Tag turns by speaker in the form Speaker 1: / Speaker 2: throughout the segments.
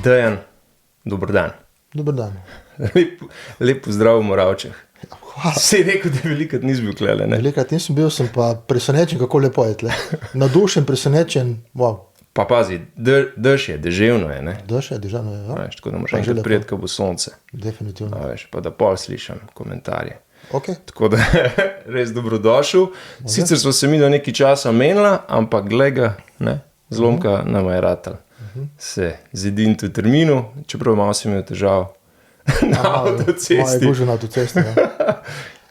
Speaker 1: Dejan, dober dan.
Speaker 2: Dober dan.
Speaker 1: Lep pozdrav v Moravčah.
Speaker 2: Hvala.
Speaker 1: Si rekel, da velikrat nisi bil tle, ne?
Speaker 2: Velikrat nisem bil, sem pa presenečen, kako lepo je tle. Nadušen, presenečen, wow.
Speaker 1: Pa pazi, dež je, deževno je, ne?
Speaker 2: Dež je, deževno je, ja.
Speaker 1: Veš, tako da moraš enkrat prijeti, ko bo sonce.
Speaker 2: Definitivno.
Speaker 1: Veš, pa da pol slišam komentarje.
Speaker 2: Ok.
Speaker 1: Tako da res dobrodošel. Sicer smo se mi do nekaj časa menila, ampak gleda, ne, zlomka nama je ratal. Se zediniti v terminu, čeprav malo si imel težav na avtocesti.
Speaker 2: Malo je gužo na avtocesti, ja.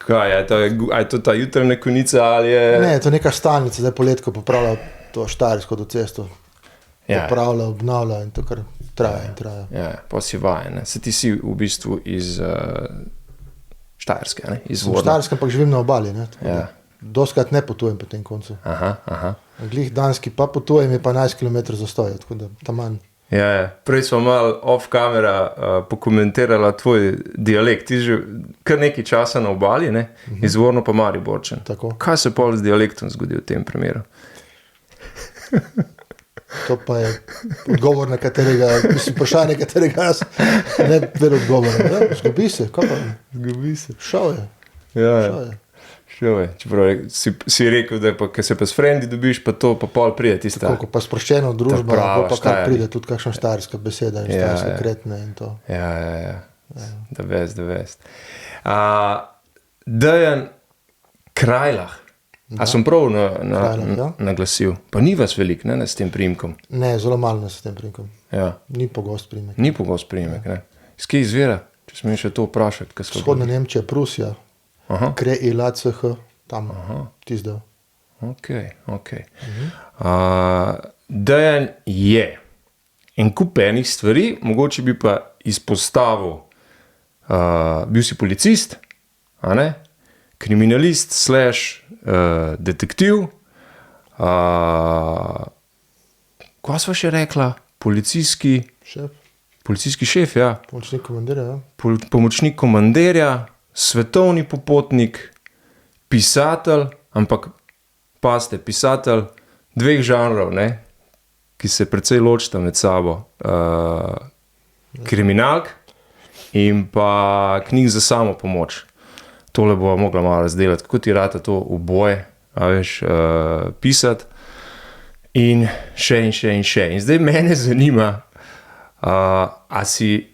Speaker 1: Kaj, je to ta jutranja konica ali je...
Speaker 2: Ne, to je neka stalnica, zdaj poletko popravlja to štajersko do cesto. Popravlja, obnavlja in to kar traja in traja.
Speaker 1: Ja, pa si vajen, ne. Se ti si v bistvu iz Štajerske, ne? Izvorno.
Speaker 2: V Štajerskem pa živim na obali, ne.
Speaker 1: Ja.
Speaker 2: Doskrat ne potujem po tem koncu.
Speaker 1: Aha.
Speaker 2: Glih danski pa potujem, je pa 11 km zastoja, tako da tam manj.
Speaker 1: Ja. Prej smo malo off kamera pokomentirala tvoj dialekt. Ti že kar nekaj časa na obali, ne? Izvorno pa Mariborčan.
Speaker 2: Tako.
Speaker 1: Kaj se pol z dialektom zgodi v tem primeru?
Speaker 2: To pa je odgovor, na katerega, mislim, vprašanje, katerega jaz ne vedo odgovora. Ja, zgubi se, kaj pa?
Speaker 1: Zgubi se.
Speaker 2: Šel je.
Speaker 1: Šel je. Čeprav si rekel, da pa, ker se pa s frendi dobiš, pa to pa pol pride tista.
Speaker 2: Tako, ko pa sproščeno družba, pa kar
Speaker 1: Štajer.
Speaker 2: pride tudi kakšna štajerska beseda in štajerske kretne in to.
Speaker 1: Ja. The best. Dejan Krajlah. A sem prav naglasil? Pa ni vas velik, ne, s tem priimkom?
Speaker 2: Ne, zelo malo nas s tem priimkom.
Speaker 1: Ja.
Speaker 2: Ni pogost priimek.
Speaker 1: Ni pogost priimek, ne. Iz kje izvira, če smem še to vprašati?
Speaker 2: Vzhodna Nemčija, Prusija, Kre-I-La-C-H, tam tizdel.
Speaker 1: Ok. Dejan je en kup enih stvari, mogoče bi pa izpostavil, bil si policist, a ne? Kriminalist / detektiv. Kaj sva še rekla? Policijski šef, ja.
Speaker 2: Pomočnik komandirja, ja.
Speaker 1: Pomočnik komandirja, svetovni popotnik, pisatelj, ampak pazite, pisatelj dveh žanrov, ne, ki se precej ločita med sabo. Kriminalk in pa knjig za samo pomoč. Tole bo mogla malo razdelati, kako ti rata to oboje, pisati. In še. In zdaj mene zanima, a si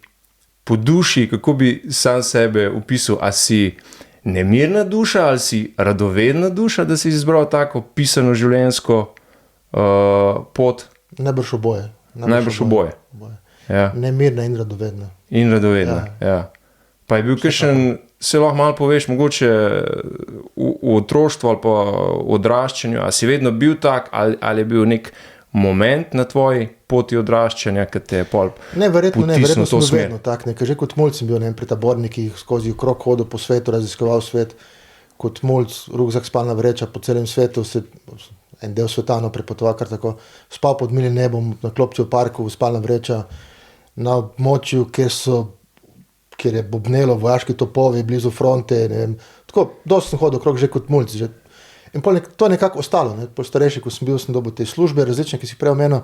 Speaker 1: po duši, kako bi sam sebe opisal, a si nemirna duša ali si radovedna duša, da si izbral tako pisano življenjsko pot?
Speaker 2: Najbrž oboje.
Speaker 1: Najbrž oboje. Ja.
Speaker 2: Nemirna in radovedna.
Speaker 1: Ja. Pa je bil kakšen, se lahko malo poveš, mogoče v otroštvu ali pa v odraščanju, a si vedno bil tak, ali je bil nek moment na tvoji poti odraščanja, ki te je pol
Speaker 2: verjetno sem bil vedno tak, ne, ker že kot mulj sem bil, ne, pri tabornikih skozi okrog hodil po svetu, raziskoval svet, kot mulj, rukzak, spalna vreča po celem svetu, en del sveta prepotoval kar tako, spal pod milim nebom, na klopci v parku, spalna vreča, na območju, kjer je bobnelo vojaški topovi blizu fronte, ne vem, tako, dosti sem hodil okrog že kot mulj, in to je nekako ostalo, ne, pol starejši, ko sem bil, sem dobil te službe različne, ki si prej omenil,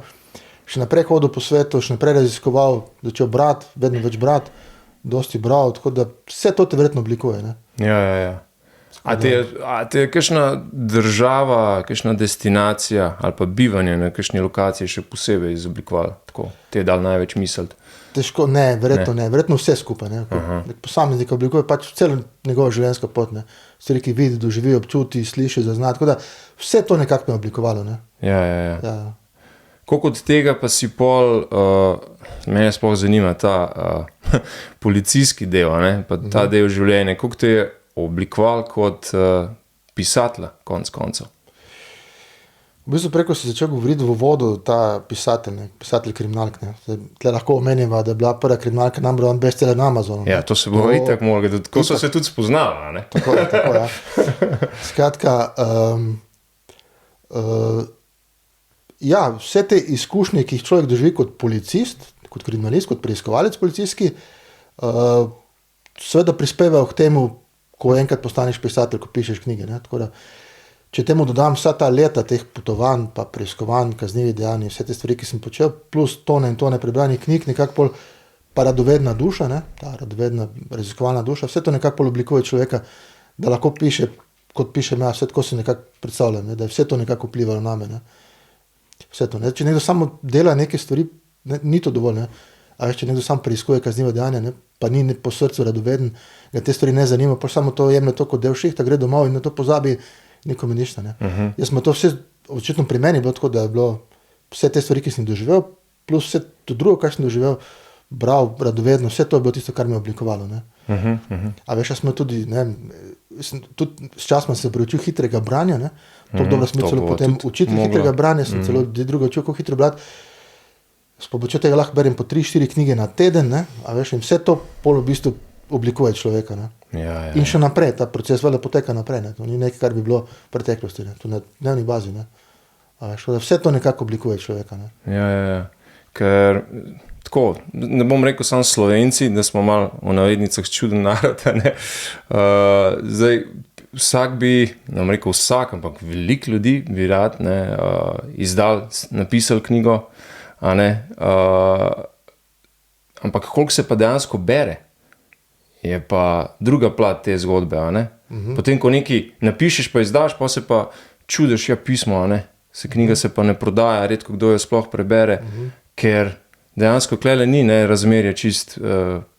Speaker 2: še naprej hodil po svetu, še naprej raziskoval, začel brati, vedno več brati, dosti bral, tako da vse to te verjetno oblikuje, ne.
Speaker 1: Ja. A te je kakšna država, kakšna destinacija ali pa bivanje na kakšni lokaciji še posebej izoblikovala, tako, te je dal največ misliti?
Speaker 2: Težko, verjetno vse skupaj, ne. Nek posameznik oblikuje pač celo njegovo življenjsko pot, ne. Stvari, ki vidi, doživi, občuti, sliši, zazna, tako da vse to nekako me oblikovalo, ne.
Speaker 1: Ja. Koliko od tega pa si pol, mene sploh zanima ta policijski del, ne, pa ta del življenja, koliko te je oblikoval kot pisatelja, konec koncev?
Speaker 2: V bistvu preko si začel govoriti v uvodu ta pisatelj kriminalk, ne. Tle lahko omeniva, da je bila prva kriminalka number one bestseller na Amazonu.
Speaker 1: Ja, to se bo itak mogli, tako so se tudi spoznala, ne.
Speaker 2: Tako, ja. Skratka, ja, vse te izkušnje, ki jih človek doživi kot policist, kot kriminalist, kot preiskovalec policijski, seveda prispevajo k temu, ko enkrat postaneš pisatelj, ko pišeš knjige, ne. Tako da če temu dodam vsa ta leta teh potovanj, pa preiskovanj, kaznivih dejanj, vse te stvari, ki sem počel, plus tone in tone prebranih knjig, nekako pol pa radovedna duša, ne? Ta radovedna raziskovalna duša, vse to nekako pol oblikuje človeka, da lahko piše, kot pišem jaz, vse tako si nekako predstavljam, ne? Da je vse to nekako vplivalo na me. Ne? Vse to, ne? Če nekdo samo dela neke stvari, ne? Ni to dovolj, ne? A veš, če nekdo sam preiskuje kazniva dejanja, ne? Pa ni po srcu radoveden, ga te stvari ne zanima, pa samo to jemlje to kot del šihta, gre domov in na to pozabi, nikomu ništa. Ne? Jaz smo to vse, očitno pri meni bilo tako, da je bilo vse te stvari, ki sem doživel, plus vse to drugo, kar sem doživel, bral, radovedno, vse to je bilo tisto, kar me je oblikovalo. Ne? A veš, jaz smo tudi, ne, tudi s časom se priučil hitrega branja, ne? To dobro sem celo potem učitelj hitrega branja, sem celo drugo učil, kako hitro brati. S pomočjo tega lahko berem po 3-4 knjige na teden, ne? A veš, in vse to pol v bistvu oblikuje človeka. Ne?
Speaker 1: Ja.
Speaker 2: In še naprej, ta proces vele poteka naprej, ne? To ni nekaj, kar bi bilo v preteklosti, ne? To na dnevni bazi. Ne? A veš, vse to nekako oblikuje človeka. Ne?
Speaker 1: Ja. Ker tako, ne bom rekel samo Slovenci, da smo malo v navednicah čuden narod, ne? Zdaj, vsak bi, ne bom rekel vsak, ampak veliko ljudi bi rad napisal knjigo, a ne, ampak koliko se pa dejansko bere, je pa druga plat te zgodbe, a ne. Potem, ko nekaj napišeš, pa izdaš, pa se pa čudiš, pismo, a ne, knjiga se pa ne prodaja, redko kdo jo sploh prebere, ker dejansko klele ni, ne, razmerje čist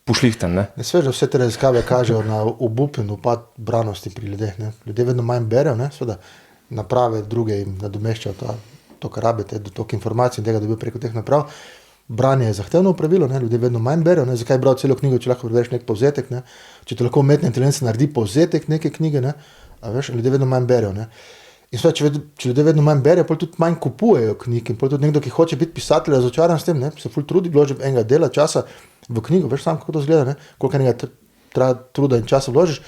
Speaker 1: pošlihtan, ne.
Speaker 2: Sveže vse te raziskave kažejo na obup in upad branosti pri ljudeh, ne. Ljudje vedno manj berejo, ne, seveda naprave druge jim nadomeščajo to, kar rabite, dotok informacij in tega dobijo preko teh naprav. Branje je zahtevno opravilo, ne? Ljudje vedno manj berejo, ne? Zakaj bral celo knjigo, če lahko prebereš nek povzetek, ne? Če ti lahko umetna inteligenca naredi povzetek neke knjige, ne? A veš, ljudje vedno manj berejo, ne? In sve, če ljudje vedno manj berejo, potem tudi manj kupujejo knjig in potem tudi nekdo, ki hoče biti pisatelj, razočaran s tem, ne? Se ful trudi, vloži enega dela časa v knjigo, veš sam, kako to izgleda, ne? Koliko enega truda in časa vložiš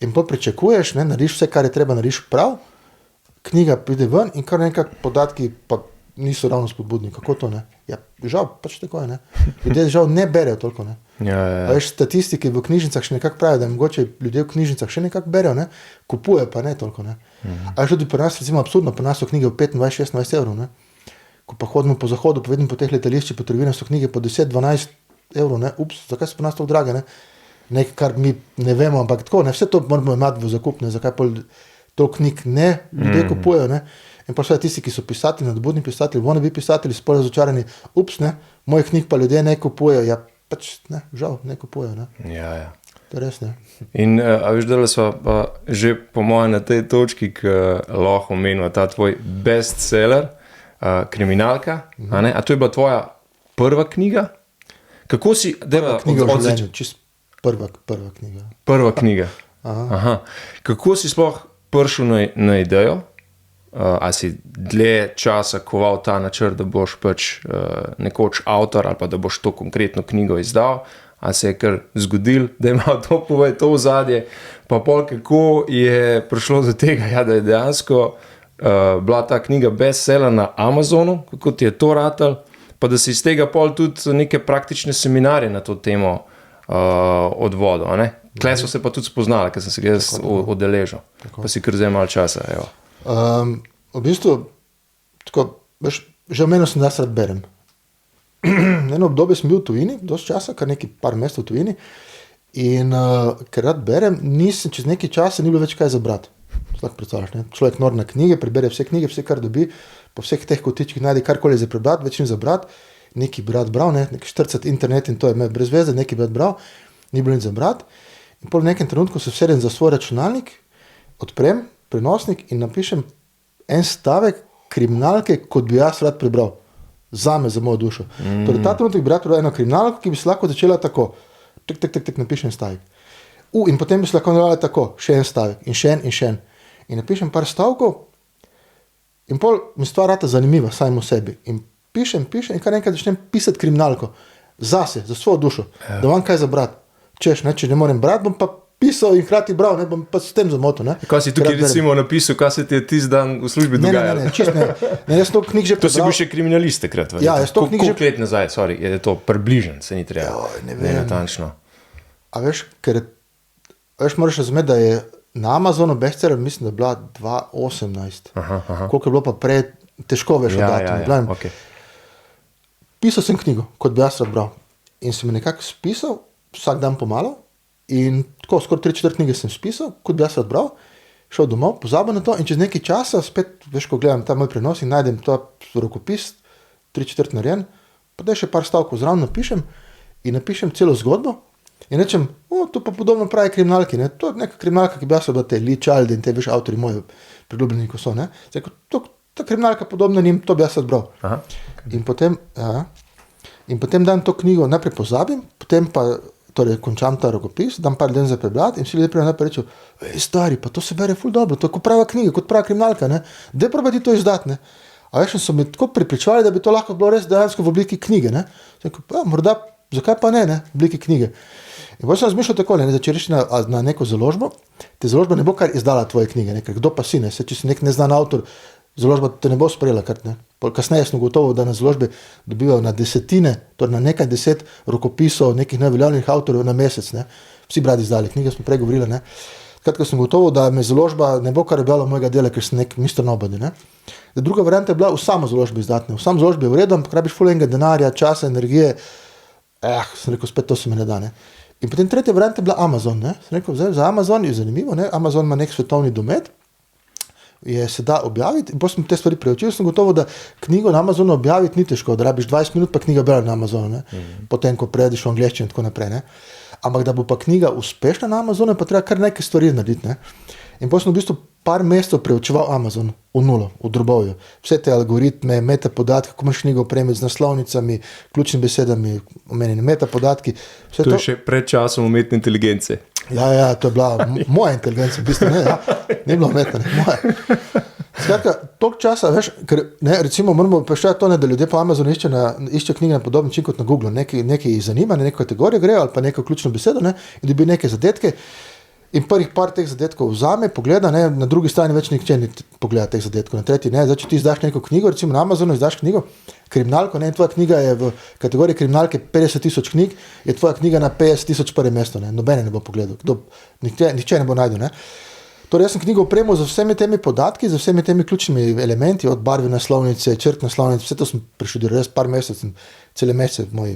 Speaker 2: in potem pričakuješ, ne? Narediš vse, kar je treba, narediš prav, knjiga pride ven in kar nekak podatki pa niso ravno spodbudni. Kako to, ne? Ja, žal, pač tako je, ne? Ljudje žal ne berejo toliko, ne?
Speaker 1: Ja.
Speaker 2: A veš, statistiki v knjižnicah še nekako pravijo, da mogoče ljudje v knjižnicah še nekako berejo, ne? Kupujejo pa ne toliko, ne? A veš, tudi pri nas, recimo absurdno, pri nas so knjige v 25-26 evrov, ne? Ko pa hodimo po zahodu, pa vidim po teh letališčih, po trgovinah so knjige po 10-12 evrov, ne? Ups, zakaj so pri nas toliko drage, ne? Nekaj, kar mi ne vemo, ampak tako, ne? Vse to moramo imati v zakup, ne? Zakaj pol to knjig ne ljudje kupujejo, ne? In pa vse tisti, ki so pisatelji, nadobudni pisatelji, wannabe pisatelji, so razočarani, ups, ne, mojih knjig pa ljudje ne kupujejo, ja, pač, ne, žal, ne kupujejo, ne.
Speaker 1: Ja.
Speaker 2: To je res, ne.
Speaker 1: In, a veš, da smo pa že po mojem na tej točki, ki lahko omenimo ta tvoj bestseller, Kriminalka, a ne, a to je bila tvoja prva knjiga? Kako si...
Speaker 2: Prva knjiga v življenju, čist prva knjiga.
Speaker 1: Prva knjiga. Aha. Kako si sploh prišel na idejo? A si dlje časa koval ta načrt, da boš pač nekoč avtor ali pa da boš to konkretno knjigo izdal, a se je kar zgodil, da ima to povej, to ozadje, pa pol kako je prišlo do tega, ja, da je dejansko bila ta knjiga bestseller na Amazonu, kako ti je to ratal, pa da si iz tega pol tudi neke praktične seminarje na to temo odvodil, a ne? Tle so se pa tudi spoznali, ker sem se ga udeležil, pa si kar zdaj malo časa, evo.
Speaker 2: V bistvu, tako, veš, že omenil sem, da se rad berem. Eno obdobje sem bil v tujini, dosti časa, kar nekaj par mesecev v tujini, in ker rad berem, nisem čez nekaj časa ni bilo več kaj za brati. Lahko predstavljaš, ne? Človek nor na knjige, prebere vse knjige, vse, kar dobi, po vseh teh kotičkih najde karkoli za prebrati, več ni za brati, neki brat bral, ne? Neki štrcat internet in to je brez veze, neki brat bral, ni bilo nič za brati. In pol v nekem trenutku se vsedem za svoj računalnik, odprem prenosnik in napišem en stavek kriminalke, kot bi jaz rad prebral. Zame, za mojo dušo. Torej, ta trenutek bi rad prebral eno kriminalko, ki bi se lahko začela tako. Tik, napišem stavek. In potem bi se lahko nadaljala tako, še en stavek in še en. In napišem par stavkov in pol mi stvar rata zanimiva, sajmo sebi. In pišem in kar enkrat začnem pisati kriminalko. Zase, za svojo dušo. Da imam kaj za brati. Češ, ne, če ne morem brati, bom pa pisal in hkrati bral, ne, bom pa s tem zamotil, ne.
Speaker 1: Kaj si tukaj recimo napisal, kaj se ti je tisti dan v službi dogajalo?
Speaker 2: Ne, čist ne. Jaz to knjig že
Speaker 1: prebral. To si bil še kriminalist takrat,
Speaker 2: ja, jaz to knjig že...
Speaker 1: Koliko let nazaj, je to približen, se ni treba.
Speaker 2: Ne vem.
Speaker 1: Natančno.
Speaker 2: A veš, ker, moraš razumeti, da je na Amazonu bestseller, mislim, da je bila 2018. Koliko je bilo pa prej, težko veš datum.
Speaker 1: Okay.
Speaker 2: Pisal sem knjigo, kot bi jaz rad bral. In sem nekako spisal, vsak dan pomalo. In tako skoraj 3/4 knjige sem spisal, kot bi jaz rad bral. Šel domov, pozabil na to in čez nekaj časa, spet, veš, ko gledam ta moj prenos in najdem ta rokopis, 3/4 narejen, pa da še par stavkov zraven napišem in napišem celo zgodbo. In rečem, to pa podobno pravi kriminalki, ne? To je neka kriminalka, ki bi jaz bila te Lee Child in te, veš, avtori moji priljubljeni, ko so, ne? Zdaj, ta kriminalka podobna njim, to bi jaz odbral. In potem dam to knjigo, najprej pozabim, potem pa torej končam ta rokopis, dam par den za prebrati in vsi ljudje prijem najprej rečejo, stari, pa to se bere ful dobro, to je kot prava knjiga, kot prava kriminalka, ne? Daj probati to izdati, ne? A veš, so mi tako pripričevali, da bi to lahko bilo res dejansko v obliki knjige, ne? Zdaj, morda, zakaj pa ne, v obliki knjige? In potem sem razmišljal tako, da če reš na neko založbo, te založba ne bo kar izdala tvoje knjige, ne? Kdo pa si, ne? Se, če si nek neznan avtor, založba te ne bo sprejela, kar ne. Kasneje sem gotovo, da na založbi dobivajo na desetine, torej na nekaj 10 rokopisov nekih najveljavnih avtorjev na mesec, ne. Vsi bradi izdali, knjige smo prej govorili, ne. Skratka sem gotovo, da me založba ne bo kar objavila mojega dela, ker sem nek Mr. Nobody, ne. Druga varianta je bila v samo založbi izdatne. V samo založbi je v redu, ampak rabiš ful enega denarja, časa, energije. Sem rekel, spet to se mi ne da, ne. In potem tretja varianta je bila Amazon, ne. Sem rekel, zdaj za Amazon je zanimivo, ne. Amazon ima nek svetovni domet, se da objaviti, in potem sem te stvari preučil, sem gotovo, da knjigo na Amazonu objaviti ni težko, da rabiš 20 minut, pa knjiga brala na Amazonu, ne? Potem, ko prediš v angleščino in tako naprej, ne? Ampak da bo pa knjiga uspešna na Amazonu, pa treba kar nekaj stvari narediti, ne? In potem sem v bistvu par mesecev preučeval Amazon v nulo, v drobovju. Vse te algoritme, metapodatke, kako imaš knjigo opremiti z naslovnicami, ključnimi besedami, omenjeni metapodatki.
Speaker 1: To je še pred časom umetne inteligence.
Speaker 2: Ja, to je bila moja inteligenca, v bistvu, ne, ja. Ni bilo umetna, ne, moja. Skratka, toliko časa, veš, ker, ne, recimo, moramo vprašati to, ne, da ljudje po Amazonu iščejo knjige na podoben način kot na Google, nekaj jih zanima, neko kategorijo grejo ali pa neko ključno besedo, ne, in dobi neke zadetke. In prvih par teh zadetkov vzame, pogleda, ne, na drugi strani več nihče ne pogleda teh zadetkov, na tretji ne, zdaj, če ti izdaš neko knjigo, recimo na Amazonu izdaš knjigo, kriminalko, ne, in tvoja knjiga je v kategoriji kriminalke 50,000 knjig, je tvoja knjiga na 50,000 prvem mestu, ne, nobene ne bo pogledal, nihče ne bo najdel, ne. Torej, jaz sem knjigo opremil z vsemi temi podatki, z vsemi temi ključnimi elementi, od barve naslovnice, črt naslovnice, vse to sem preštudiral, res par mesecev, cele mesece v moji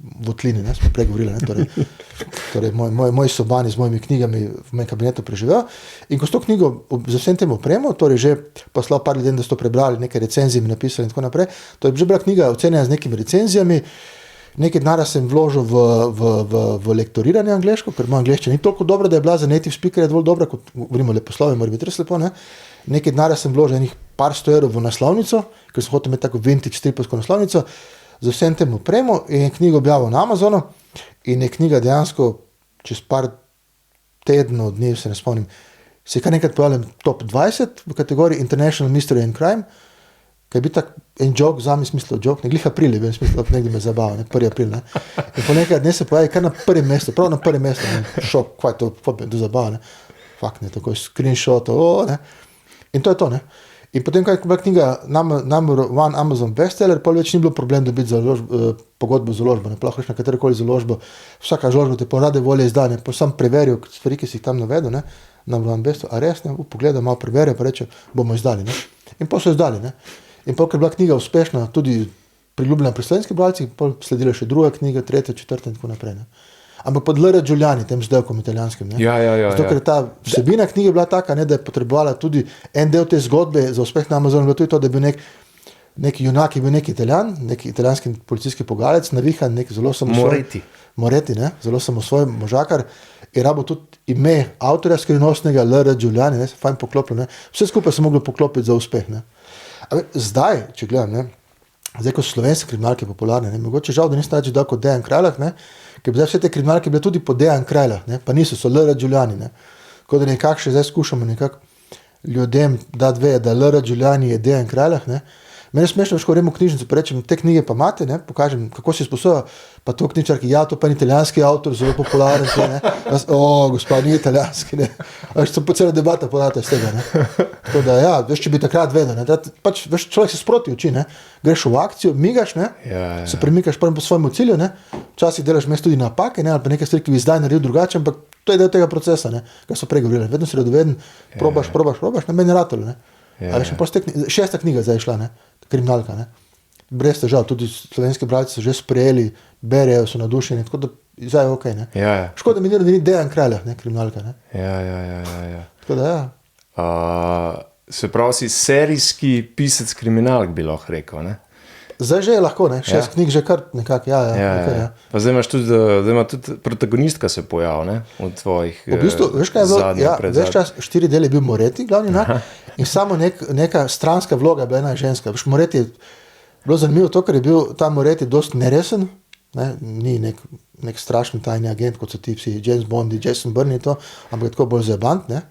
Speaker 2: votlini, ne, smo pregovorili, ne, torej moj sobani z mojimi knjigami v mojem kabinetu preživel. In ko s to knjigo z vsem tem opremo, torej že poslal par ljudem, da so to prebrali, nekaj recenzij mi napisali in tako naprej, to je že bila knjiga ocenjena z nekimi recenzijami, nekaj denarja sem vložil v lektoriranje angleško, ker moja angleščina ni toliko dobra, da je bila za native speaker dovolj dobra, kot govorimo leposlovje, mora biti res lepo, ne. Nekaj denarja sem vložil enih par 100 evrov v naslovnico, ker sem hotel imeti tako vintage stripovsko naslovnico, z vsem tem opremo in knjigo objavil na Amazonu in je knjiga dejansko čez par tednov, dni, se ne spomnim, se je kar nekaj pojavljal top 20 v kategoriji International Mystery and Crime, kaj je bil tak en joke, zami smislil joke, ne glih april, bi smislil, nekdo me zabavil, ne, 1. april, ne. In po nekaj dne se pojavi kar na prvem mestu, prav na prvem mestu, ne, šok, kaj to zabava, ne, fakt, ne, tako screenshot, ne, in to je to, ne. In potem, kaj je bila knjiga number one Amazon bestseller, pol več ni bilo problem dobiti pogodbo z založbo, ne, lahko na katerokoli založbo, vsaka založba te po rade volje izda, ne, pa sem preveril stvari, ki si jih tam navedel, ne, number one bestseller, a res, ne, pogledam, malo preveril, pa reče, bomo izdali, ne, in pol so izdali, ne, in pol, ker je bila knjiga uspešna, tudi priljubljena pri slovenskih bralcih, pol sledila še druga knjiga, tretja, četrta in tako naprej, ne. Ampak pod L.R. Giuliani, tem zdevkom italijanskim, ne.
Speaker 1: Ja.
Speaker 2: Zato, ker ta vsebina knjige bila taka, ne, da je potrebovala tudi en del te zgodbe za uspeh na Amazonu, bilo tudi to, da je bil nek junak, je bil nek Italijan, nek italijanski policijski pogalec, navihan, nek zelo samosvoj. Moretti, ne, zelo samosvoj možakar, je rabo tudi ime avtorja skrivnostnega L.R. Giuliani, ne, se fajn poklopilo, ne. Vse skupaj se moglo poklopiti za uspeh, ne. Zdaj, če gledam, ne, zdaj, ko so slovenske kriminalke popularne, ne, mogoče žal, da nisem reči, da kot Dejan Krajlah, ne, ker bi zdaj vse te kriminalke bile tudi po Dejan Krajlah, ne, pa niso, so L.R. Giuliani, ne. Tako da nekako še zdaj skušamo nekako ljudem dati veje, da L.R. Giuliani je Dejan Krajlah, ne. Meni je smešno, ko gremo v knjižnico, pa rečem, te knjige pa imate, ne, pokažem, kako si sposoba, pa to knjižarki, ja, to pa ni italijanski avtor, zelo popularen, ne, gospa, ni italijanski, ne, veš, so po cela debata podata iz tega, ne, tako da, ja, veš, če bi takrat vedel, ne, pač, veš, človek se sproti uči, ne, greš v akcijo, migaš, ne, se premikaš prvo po svojemu cilju, ne, včasih delaš mes tudi napake, ne, ali pa nekaj stvari, ki bi zdaj naredil drugače, ampak to je del tega procesa, ne, kar so prej govorili, vedno si radoveden, probaš, na meni ratalo, ne. A veš, 6. knjiga zdaj je šla, ne? Kriminalka. Ne? Brez težav, tudi slovenski bralci so že sprejeli, berejo, so nadušeni, tako da zdaj je ok. Škoda mi ni Dejan Kralja, ne? Kriminalka. Ne?
Speaker 1: Ja.
Speaker 2: Tako da, ja.
Speaker 1: Se pravi, si serijski pisec kriminalk, bi lahko rekel, ne?
Speaker 2: Zdaj že je lahko, ne? 6 knjig že kar nekako, ja.
Speaker 1: Pa zdaj imaš tudi protagonistka se pojav, ne? V tvojih
Speaker 2: v bistvu, veš kaj je bilo? Veš čas, 4 deli je bil Moretti, glavni, ne? In samo neka stranska vloga je bila ena ženska. Veš, Moretti je bilo zanimivo to, ker je bil ta Moretti dosti neresen, ne? Ni nek strašni tajni agent, kot so ti psi James Bond, Jason Bourne in to, ampak je tako bolj zabant, ne?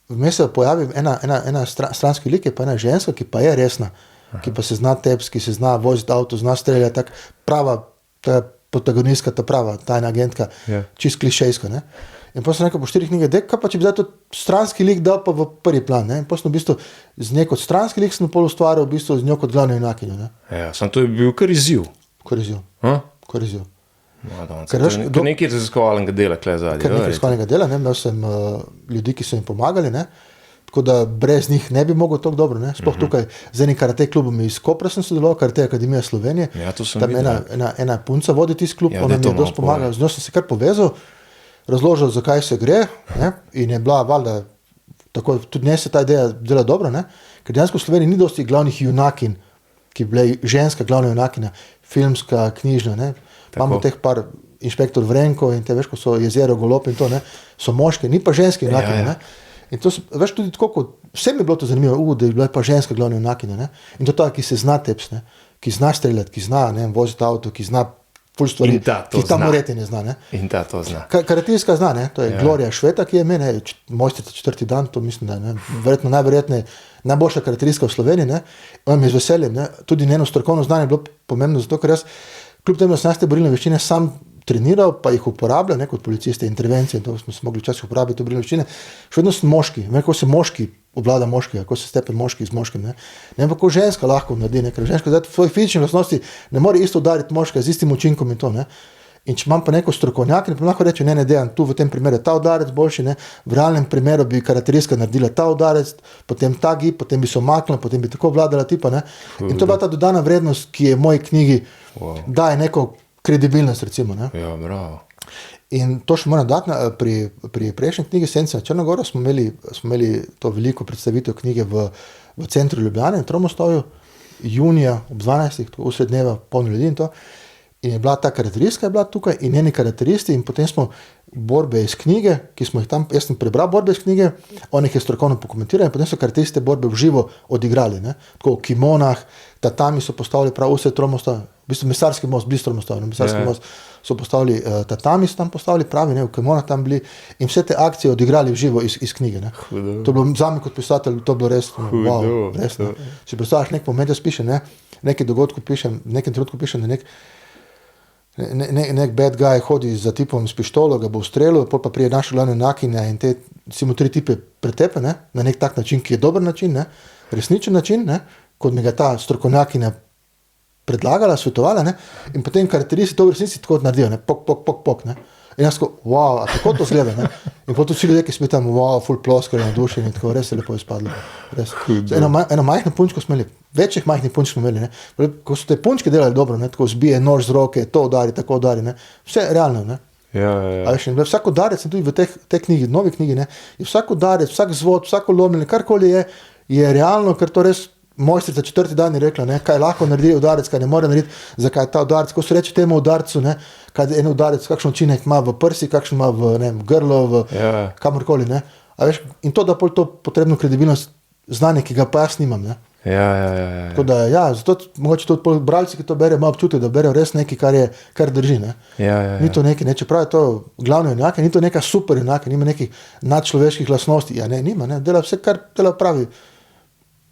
Speaker 2: Vmes se pojavi ena stranski lik, je pa ena ženska, ki pa je resna, ki pa se zna tepsti, ki se zna voziti avto, zna streljati, tak prava, ta protagonistka, ta prava tajna agentka, čist klišejsko, ne. In potem sem rekel po 4 knjige, kaj pa če bi zdaj to stranski lik dal pa v prvi plan, ne. In potem v bistvu z njo kot stranski lik sem pol ustvaril, v bistvu z njo kot glavno junakinjo, ne.
Speaker 1: Ja, sam to je bil kar izziv.
Speaker 2: Kar izziv.
Speaker 1: Ker nekaj raziskovalnega dela,
Speaker 2: ne, imel sem ljudi, ki so jim pomagali, ne. Tako da brez njih ne bi mogel tako dobro, ne? Sploh tukaj z enim karate klubom iz Kopra sem sodeloval, Karate Akademija Slovenije.
Speaker 1: Ja, to sem
Speaker 2: tam ena punca vodi tisti klub, ona mi je dosti pomagala, z njo sem se kar povezal, razložil, zakaj se gre, ne? In je bila valjda, tako tudi ne se ta ideja dela dobro, ne? Ker dejansko v Sloveniji ni dosti glavnih junakin, ki bi bila ženska glavna junakina, filmska, knjižna, ne? Imamo teh par Inšpektor Vrenko in te veš, ko so Jezero, Golob in to, ne? So moške, ni pa ženske junakine, ne? In to, veš, tudi tako, kot vsem je bilo to zanimivo, da je bila pa ženska glavna junakinja, ne? In to ta, ki se zna tepsti, ne? Ki zna streljati, ki zna, ne, voziti avto, ki zna ful stvari, ki ta Moretti ne zna, ne?
Speaker 1: In ta to zna.
Speaker 2: Karatistka zna, ne? To je Gloria Šveta, ki je mene, mojstrica 4. dan, to mislim, da je, ne? Najverjetneje najboljša karatistka v Sloveniji, ne? On mi je z veseljem, ne? Tudi njeno strokovno znanje je bilo pomembno, zato ker jaz, kljub temu, da sem te borilne veščine sam treniral, pa jih uporabljal, ne, kot policiste, intervencije, to smo se mogli včasih uporabiti, to borilne veščine, še vedno sem moški, ne, kako se moški obvlada moški, kako se stepe moški z moškim, ne, kako ženska lahko naredi, ne, ker ženska zdaj v svojih fizičnih lastnosti ne more isto udariti moška z istim učinkom in to, ne, in če imam pa neko strokovnjaka, ne lahko reče, ne, Dejan, tu v tem primeru je ta udarec boljši, ne, v realnem primeru bi karakteristika naredila ta udarec, potem ta gib, potem bi se omaknila, potem bi tako vladala tipa, ne, in to je bila ta dodana vrednost, ki je v moji knjigi daje neko kredibilnost, recimo, ne.
Speaker 1: Ja, bravo.
Speaker 2: In to še moram dati, pri prejšnji knjigi Sence na Črnogoro smo imeli to veliko predstavitev knjige v centru Ljubljane, v Tromostovju, junija ob 12, tako vse dneva, polno ljudi in to. In je bila ta karakteristika je bila tukaj in njeni karakteristi in potem smo borbe iz knjige, ki smo jih tam, jaz sem prebral borbe iz knjige, on jih je strokovno pokomentiral in potem so karakteriste borbe v živo odigrali, ne. Tako v kimonah, tatami so postavili prav vse Tromostov, v bistvu Mesarski most, blizu Tromostov, Mesarski most so postavili, tatami so tam postavili pravi, ne, v kimonah tam bili in vse te akcije odigrali v živo iz knjige, ne. To je bilo zame kot pisatelj, to je bilo res, wow, res, ne. Si predstavljaš nek moment, jaz pišem, ne, nekaj dogodkov pišem, v nekem trenutku pišem, da nek bad guy hodi za tipom s pištolo, ga bo ustrelil, pol pa prije naša glavna junakinja in te, recimo, 3 tipe pretepe, ne, na nek tak način, ki je dober način, ne, resničen način, ne, kot mi ga ta strokovnjakinja predlagala, svetovala, ne, in potem karakteristi to v resnici tako naredijo, ne, pok, ne. In jaz tako, wow, a tako to zgleda, ne? In potem vsi ljudje, ki smo tam, wow, full ploskali, nadušeni, tako res je lepo izpadlo. Res. Eno majhno punčko smo imeli, večjih majhnih punčk smo imeli, ne? Ko so te punčke delali dobro, ne? Tako zbije nož z roke, to udari, tako udari, ne? Vse realno, ne?
Speaker 1: Ja.
Speaker 2: A veš, vsak udarec, tudi v tej knjigi, novi knjigi, ne? Je vsak udarec, vsak zvod, vsako lomljenje, karkoli je realno, ker to res mojstrica 4. dan je rekla, ne, kaj lahko naredi udarec, kaj ne more narediti, zakaj ta udarec, ko se reče temu udarcu, ne, kaj en udarec, kakšen učinek ima v prsi, kakšen ima v, ne vem, grlo, kamorkoli, ne. A veš, in to da pol to potrebno kredibilnost znanje, ki ga pa jaz nimam, ne.
Speaker 1: Ja.
Speaker 2: Tako da, ja, zato mogoče tudi bralci, ki to berejo, ima občutek, da berejo res nekaj, kar drži, ne.
Speaker 1: Ja.
Speaker 2: Ni to nekaj, ne, čeprav je to glavno junake, ni to neka super junake, nima nekih nadčloveških lastnosti, ja ne, nima, ne, dela vse, kar dela pravi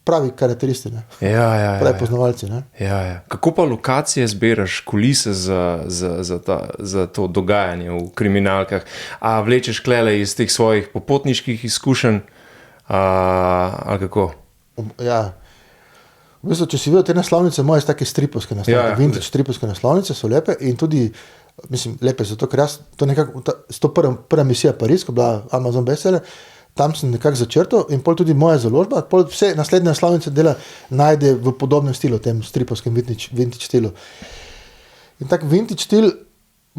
Speaker 2: pravi karakteristi, ne? Pravi poznavalci. Ne?
Speaker 1: Ja. Kako pa lokacije zbiraš, kulise za to dogajanje v kriminalkah? A vlečeš klele iz teh svojih popotniških izkušenj? Ali kako?
Speaker 2: Ja. V bistvu, če si videl te naslovnice, moje so take stripovske naslovnice, vintage stripovske naslovnice so lepe in tudi, mislim, lepe zato, ker jaz to nekako, to prva misija Pariz, ko bila Amazon bestseller, tam sem nekako začrtal in pol tudi moja založba, pol vse naslednje naslovnice dela najde v podobnem stilu, tem stripovskem vintage stilu. In tak vintage stil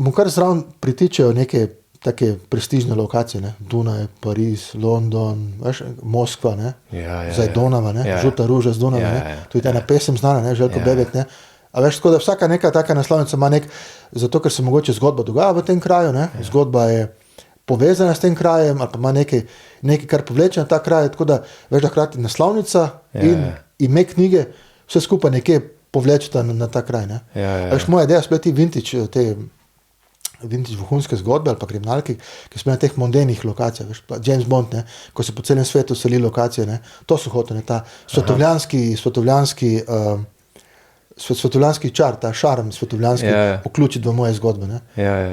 Speaker 2: mu kar zraven pritičejo neke take prestižne lokacije, ne? Dunaj, Pariz, London, veš, Moskva, ne? Zdaj Donava, ne? Žuta ruža z Donava, ne? To je ena pesem znana, ne? Željko Bebek, ne? A veš, tako da vsaka neka taka naslovnica ima zato ker se mogoče zgodba dogaja v tem kraju, ne? Zgodba je povezana s tem krajem ali pa ima nekaj, kar povleče na ta kraj, tako da veš, da hkrati naslovnica in ime knjige vse skupaj nekje povlečeta na ta kraj, ne? A veš, moja ideja spet ti vintage, vintage vohunske zgodbe ali pa kriminalki, ki smo na teh mondenih lokacijah, veš, pa James Bond, ne, ko se po celem svetu seli lokacije, ne, to so hotel, ne, ta svetovljanski čar, ta šarm svetovljanski vključiti v moje zgodbe, ne.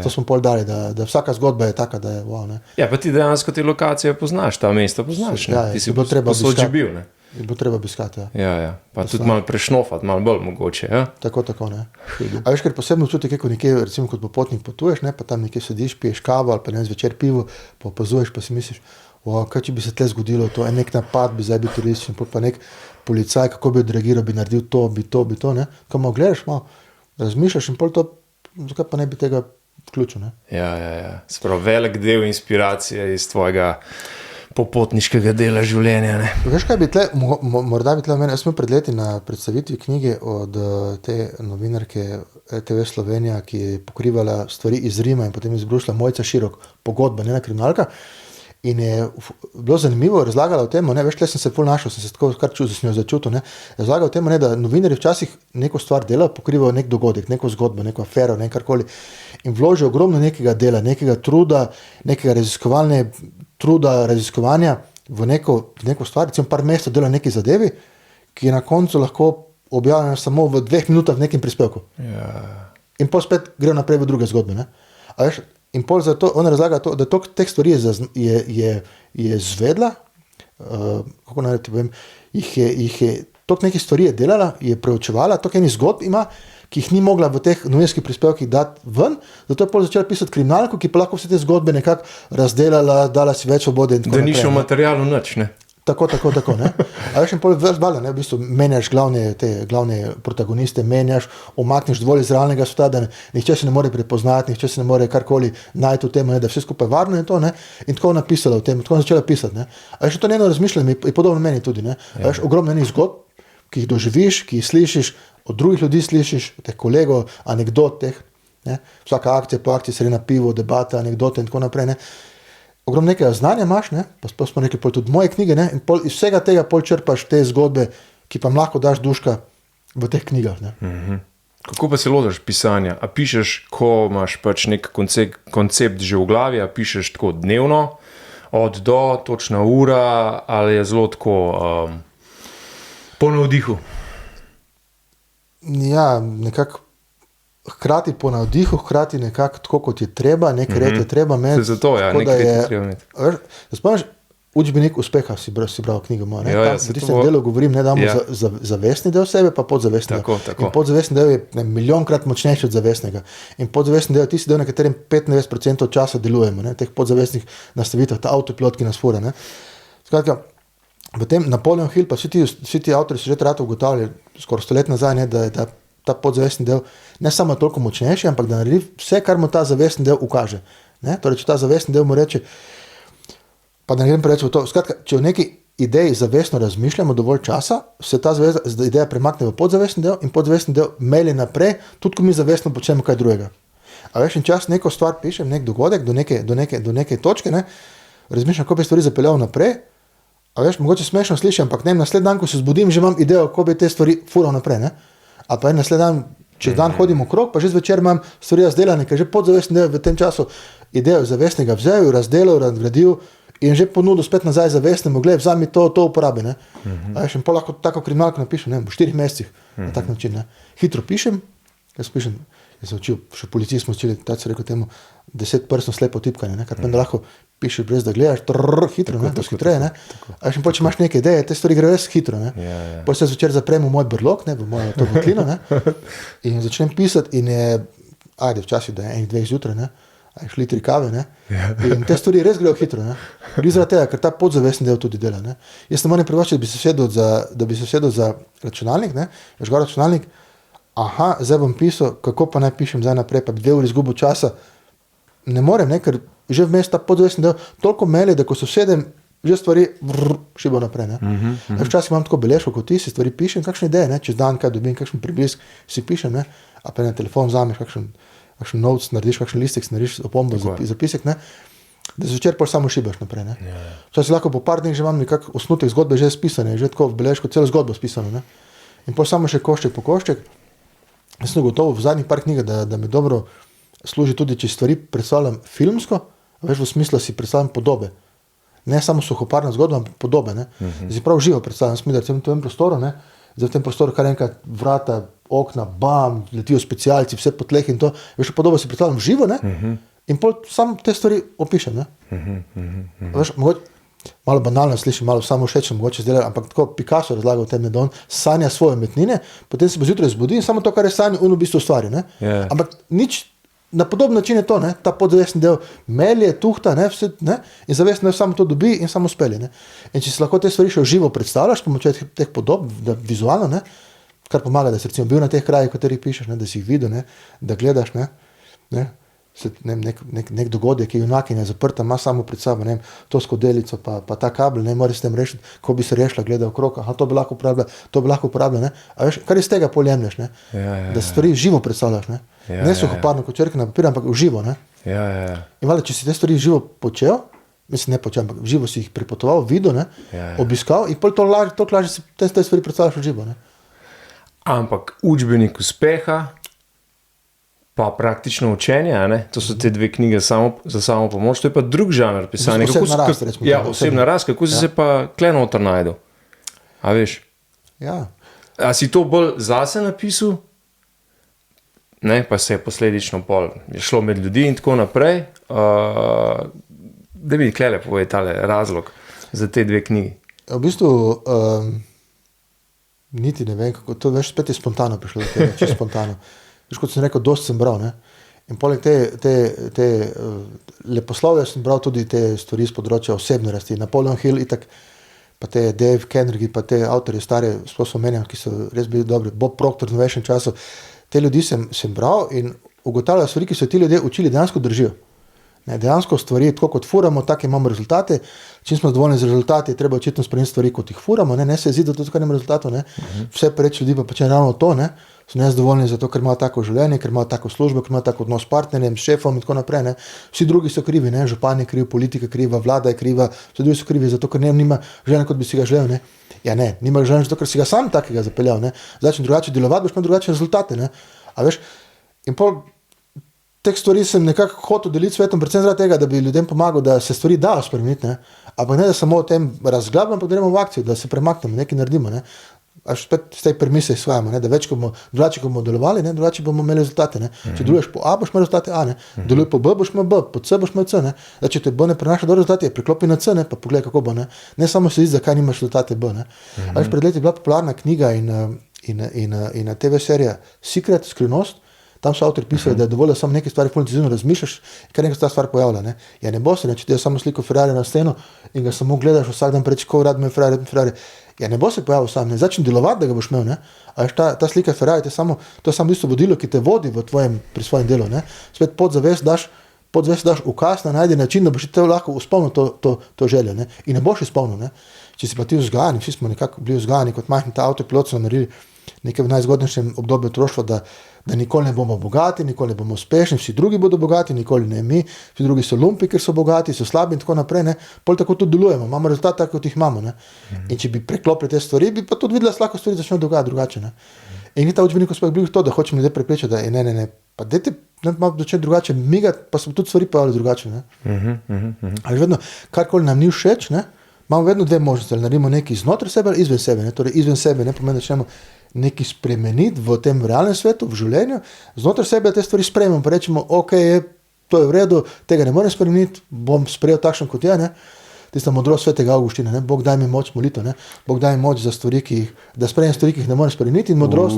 Speaker 2: To smo pol dali, da vsaka zgodba je taka, da je wow, ne.
Speaker 1: Ja, pa ti dejansko te lokacije poznaš, ta mesta poznaš, ne, ti si posod že bil, ne.
Speaker 2: Je bilo treba obiskati,
Speaker 1: Ja. Pa tudi malo prešnofati, malo bolj mogoče, ja.
Speaker 2: Tako, ne. A veš, ker posebno čuti, kako nekje, recimo kot popotnik potuješ, ne, pa tam nekje sediš, piješ kavo ali pa ne zvečer pivo, pa opazuješ, pa si misliš, kaj če bi se tle zgodilo, to je nek napad, bi zdaj bil turističen, pa nek policaj, kako bi odreagiral, bi naredil to, bi to, ne. Ko malo gledaš, malo razmišljaš in pol to, zakaj pa ne bi tega vključil, ne.
Speaker 1: Ja. Sprav velik del inspiracije iz tvojega popotniškega dela življenja, ne.
Speaker 2: Veš kaj bi tle, morda bi tle meni, jaz smo pred leti na predstavitvi knjige od te novinarke TV Slovenija, ki je pokrivala stvari iz Rima in potem iz Bruslja, Mojca Širok, pogodba, njena kriminalka, in je bilo zanimivo, razlagala o tem, ne, veš, tle sem se ful našel, sem se tako kar z njo začutil, ne, razlagala o tem, ne, da novinarji včasih neko stvar delajo, pokrivajo nek dogodek, neko zgodbo, neko afero, nekarkoli in vložijo ogromno nekega dela, nekega truda, nekega raziskovanja v neko stvar, recimo par mesecev dela neki zadevi, ki je na koncu lahko objavljena samo v 2 minutah v nekem prispevku. In pol spet gre naprej v druge zgodbe, ne. A veš, in pol zato ona razlaga to, da teh stvari je zvedla, kako naj ti povem, jih je toliko nekih stvari je delala, je preučevala, toliko enih zgodb ima, ki jih ni mogla v teh novinarskih prispevkih dati ven, zato je pol začela pisati kriminalko, ki pa lahko vse te zgodbe nekako razdelala, dala si več svobode in tako
Speaker 1: naprej. Da ni šel materialu nič, ne?
Speaker 2: Tako, ne. A veš, in pol valjda, ne, v bistvu menjaš glavne protagoniste, umakneš dovolj iz realnega sveta, da nihče se ne more prepoznati, nihče se ne more karkoli najti v tem, ne, da vse skupaj varno in to, ne, in tako napisala v tem, tako začela pisati, ne. A veš, to njeno razmišljanje je podobno meni tudi, ne. A veš, ogromno enih zgodb, ki jih doživiš, ki jih slišiš, od drugih ljudi slišiš, od teh kolegov, anekdot teh, ne, vsaka akcija po akciji, sredi na pivo, debata, anekdote in tako naprej, ne. Ogromno nekega znanja imaš, ne, pa smo rekli pol tudi moje knjige, ne, in pol iz vsega tega pol črpaš te zgodbe, ki pa lahko daš duška v teh knjigah, ne.
Speaker 1: Kako pa se lotiš pisanja? A pišeš, ko imaš pač nek koncept že v glavi, a pišeš tako dnevno, od do, točna ura, ali je zelo tako po navdihu?
Speaker 2: Ja, nekako hkrati po navdihu, hkrati nekako tako, kot je treba, nek red je treba imeti.
Speaker 1: Zato, nek red je treba imeti.
Speaker 2: Spomniš, učbenik uspeha si bral knjigo moja, ne?
Speaker 1: Ja,
Speaker 2: v tistem delu govorim, ne damo zavestni del sebe, pa podzavestni del. In podzavestni del je milijonkrat močnejši od zavestnega. In podzavestni del je tisti del, na katerem 95% časa delujemo, ne? Teh podzavestnih nastavitev, ta avtopilot, ki nas fura, ne? Skratka, v tem Napoleon Hill, pa vsi ti avtori so že rado ugotavljali, skoraj 100 let nazaj, ne, da je ta podzavestni del ne samo toliko močnejši, ampak da naredi vse, kar mu ta zavestni del ukaže. Ne? Torej, če ta zavestni del mu reče, pa da ne grem preveč v to, skratka, če v neki ideji zavestno razmišljamo dovolj časa, se ta ideja premakne v podzavestni del in podzavestni del melje naprej, tudi ko mi zavestno počnemo kaj drugega. A veš, in čas neko stvar pišem, nek dogodek do neke točke, ne, razmišljam, kako bi stvari zapeljal naprej. A veš, mogoče smešno slišim, ampak ne, naslednji dan, ko se zbudim, že imam idejo, kako bi te stvari fural naprej, ne. A pa naslednji dan, čez dan hodim okrog, pa že zvečer imam stvari razdelane, ker že podzavestni del v tem času idejo zavestnega vzel, razdelal, razgradil in že ponudil spet nazaj zavestnemu, gled, vzami to uporabi. In pol lahko tako kriminalko napišem, v 4 mesecih, na tak način. Ne. Hitro pišem, jaz se učil, še policiji smo učili, tako se rekel temu, 10-prstno slepo tipkanje, kar pomeni, da lahko pišeš brez da gledaš, hitro, dosti hitreje. Ne. In pol, če imaš neke ideje, te stvari grejo res hitro. Ne. Pol se zvečer zaprem v moj brlog, v mojo to votlino, in začnem pisati in je, včasih da je 1-2 zjutraj, šli 3 kave, in te stvari res grejo hitro. Gre zaradi tega, ker ta podzavestni del tudi dela. Jaz ne morem privoščiti, da bi se sedel za računalnik, žgal računalnik, zdaj bom pisal, kako pa naj pišem zdaj naprej, pa bi 2 uri izgubil časa. Ne morem, ker že vmes ta podzavestni del toliko melje, da ko se sedem, že stvari šibo naprej. Včasih imam tako beležko, kot ti si stvari pišem, kakšne ideje, čez dan kaj dobim, kakšen priblisk si pišem, a pa na telefon vzameš, kakšen notes narediš, kakšen listek narediš, opombo, zapisek, da zvečer pa samo šibaš naprej. Včasih lahko po par dneh že imam nekak osnutek zgodbe že spisane, že tako v beležko celo zgodbo spisano. In pa samo še košček po košček. Jaz sem gotovo v zadnjih par knjigah, da mi dobro služi tudi, če stvari predstavljam filmsko, veš, v smislu si predstavljam podobe. Ne samo suhoparna zgodba, ampak podobe. Zdaj prav živo predstavljam, da v tem prostoru, zdaj v tem prostoru kar enkrat vrata, okna, bam, letijo specialci, vse po tleh in to, veš, podobo si predstavljam živo, in pol sam te stvari opišem. Veš, mogoče, malo banalno slišim, malo samo všečno mogoče zdaj, ampak tako Picasso razlaga o tem, da on sanja svoje umetnine, potem se bo zjutraj zbudi in samo to, kar je sanjal, on v bistvu ustvari. Ampak nič, na podoben način je to, ta podzavestni del melje, tuhta, vse, in zavestno samo to dobi in samo spelje. In če si lahko te stvari še v živo predstavljaš, pomočjo teh podob, vizualno, kar pomaga, da si recimo bil na teh krajih, katerih pišeš, da si jih videl, da gledaš, nek dogodek, ki je junakinja zaprta, ima samo pred sabo, to skodelico, pa ta kabel, moraš s tem rešiti, ko bi se rešila, gleda okrog, to bi lahko uporabljala, a veš, kar iz tega poljemlješ, da stvari živo predstavljaš, ne suhoparno kot črke na papir, ampak v živo, In valjda, če si te stvari živo počel, mislim, ne počel, ampak v živo si jih pripotoval, videl, obiskal, in pol to lažje si te stvari predstavljaš v živo,
Speaker 1: Ampak učbenik uspeha pa praktično učenje, to so te 2 knjige za samo pomoč, to je pa drug žanr pisanja. Osebna rast, kako si se pa kle noter najdel? A veš?
Speaker 2: Ja.
Speaker 1: A si to bolj zase napisal? Pa se je posledično pol je šlo med ljudi in tako naprej. Da mi klele povej tale razlog za te 2 knjigi.
Speaker 2: V bistvu niti ne vem, kako to, veš, spet je spontano prišlo do tega, čisto spontano. Veš, kot sem rekel, dosti sem bral, In poleg te leposlovja sem bral tudi te stvari z področja osebne rasti. Napoleon Hill itak, pa te Dave Carnegie, pa te avtorje stare sploh omenjam, ki so res bili dobri. Bob Proctor v novejšem času. Te ljudi sem bral in ugotavljal stvari, ki so ti ljudje učili, dejansko držijo. Dejansko stvari, tako kot furamo, tako imamo rezultate. Čim smo zadovoljni z rezultati, je treba očitno spremeniti stvari, kot jih furamo. Ne se zdi, da to tukaj nima rezultatov. Vse preč ljudi pa počne ravno to. So nezadovoljni zato, ker imajo tako življenje, ker imajo tako službo, ker imajo tako odnos s partnerjem, s šefom in tako naprej. Vsi drugi so krivi, župan je kriv, politika kriva, vlada je kriva, vsi drugi so krivi zato, ker nima življenja, kot bi si ga želel. Nima življenja zato, ker si ga sam takega zapeljal. Začne drugače delovati, boš imel drugačne rezultate. A veš, in pol teh stvari sem nekako hotel deliti svetom, predvsem zaradi tega, da bi ljudem pomagal, da se stvari dajo spremeniti, ampak ne, da samo o tem razglabljamo, ampak da gremo v akcijo, da se premaknemo, nekaj naredimo. Až spet z tej premise izhajamo, da več, ko bomo delovali, drugače bomo imeli rezultate. Če deluješ po A, boš imel rezultate A, deluj po B, boš imel B, po C boš imel C. Če te B ne prenaša do rezultate, priklopi na C, pa pogledaj, kako bo. Ne samo se zdi, zakaj nimaš rezultate B. Až pred leti je bila popularna knjiga in TV serija Secret, skrivnost. Tam so avtori pisali, da je dovolj, da samo nekaj stvari intenzivno razmišljaš, kar nekaj ta stvar pojavlja. Ne bo se, če ti je samo sliko Ferrari na steno in ga samo gledaš vsak dan preč, ko rad me Ferrari. Ne bo se pojavil sam, začni delovati, da ga boš imel. Ta slika Ferrari, to je samo v bistvu vodilo, ki te vodi pri svojem delu. Spet podzavest daš ukaz na najdi način, da boš te lahko izpolnil to željo. In ne boš izpolnil. Če si pa ti vzgajani, vsi smo nekako bili vzgajani, kot majhni ta avtopilot so naredili nekaj v najzgodnejšem obdobju otroštva, da nikoli ne bomo bogati, nikoli ne bomo uspešni, vsi drugi bodo bogati, nikoli ne mi, vsi drugi so lumpi, ker so bogati, so slabi in tako naprej. Pol tako tudi delujemo, imamo rezultat tako, kot jih imamo. In če bi preklopili te stvari, bi pa tudi videla, da se lahko stvari začnejo dogajati drugače. In ni ta učbenik uspeh bil to, da hočem ljudje prepričati, da je ne, pa dajte malo začeti drugače migati, pa smo tudi stvari pojavili drugače, ne. Ali vedno, karkoli nam ni všeč, ne, imamo vedno dve možnosti, ali naredimo nekaj znotraj sebe ali izven sebe, ne, torej izven sebe, ne pomeni, da začnemo nekaj spremeniti v tem realnem svetu, v življenju, znotraj sebe te stvari sprejmemo, pa rečemo, ok, to je v redu, tega ne morem spremeniti, bom sprejel takšen kot je, ne. Tista modrost svetega Avguština, ne? Bog daj mi moč molitev, ne? Bog daj mi moč za stvari, da spremem stvari, ki jih ne morem spremeniti in modrost.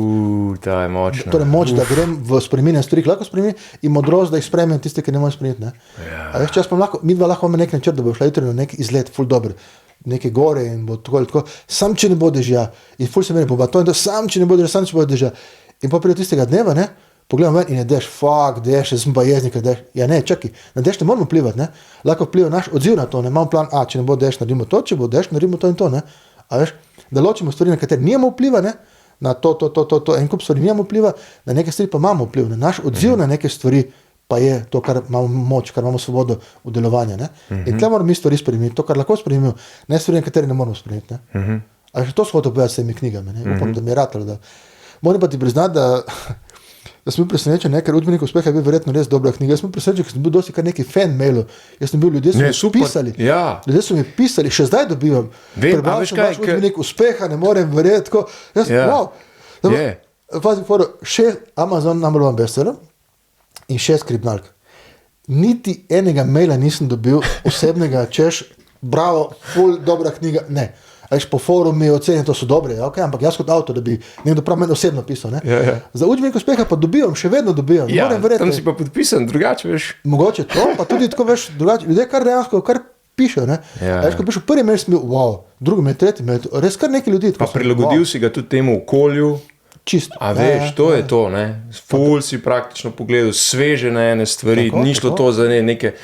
Speaker 1: Ta je močna.
Speaker 2: Torej moč, da grem v spremenjene stvari, ki lahko spremem in modrost, da jih spremem tiste, ki ne morem spremeniti, ne? Ja. A veš, čas pa lahko, mi dva lahko imamo nek načrt, da bo šla jutri na nek izlet, ful dober, neke gore in bo tako, sam če ne bo dežja in ful se meni bo to in to, sam če ne bo dežja in pa pride tistega dneva, ne? Pogledam ven in je dež, dež, jaz sem pa jeznik, dež. Ja ne, čakaj, na dež ne moramo vplivati, ne? Lahko vpliva naš odziv na to, ne? Imamo plan, če ne bo dež, naredimo to, če bo dež, naredimo to in to, ne? A veš, da ločimo stvari, na katere nimamo vpliva, ne? Na to, en kup stvari nimamo vpliva, na neke stvari pa imamo vpliv, ne? Naš odziv na neke stvari pa je to, kar imamo moč, kar imamo svobodo v delovanju, ne? In tle moramo mi stvari spremeniti, to, kar lahko spremenimo, ne stvari, na katere ne moramo spremeniti, ne? A veš, to so hotel povedati s temi knjigami, ne? Upam, da mi je ratalo, da... Moram pa ti priznati, da sem bil presenečen, ker učbenik uspeha je bil verjetno res dobra knjiga. Jaz sem bil presenečen, ker sem bil dosti kar neki fan mailov. Jaz sem bil, ljudje so mi pisali.
Speaker 1: Ja.
Speaker 2: Ljudje so mi pisali, še zdaj dobivam. Prebral sem vaš učbenik uspeha, ne morem verjeti. Wow. Fazi foro, 6 Amazon number one bestseller in 6 kriminalk. Niti enega maila nisem dobil osebnega, češ, bravo, ful, dobra knjiga, ne. Veš, po forumu je ocenjen, to so dobre, okay? Ampak jaz kot avtor, da bi nekdo prav meni osebno pisal. Ne?
Speaker 1: Ja.
Speaker 2: Za učbenik uspeha pa dobivam, še vedno dobivam.
Speaker 1: Ja, tam si pa podpisan, drugače veš.
Speaker 2: Mogoče to, pa tudi tako veš, drugače. Ljudje kar dejansko, kar pišejo.
Speaker 1: Ja.
Speaker 2: Veš, ko pišem, prvi mail sem bil, wow, drugi mail, tretji mail, res kar neki ljudi.
Speaker 1: Pa prilagodil si ga tudi temu okolju.
Speaker 2: Čist.
Speaker 1: A veš, to je to, ne. Ful si praktično pogledal, sveže na ene stvari, ni šlo to za neke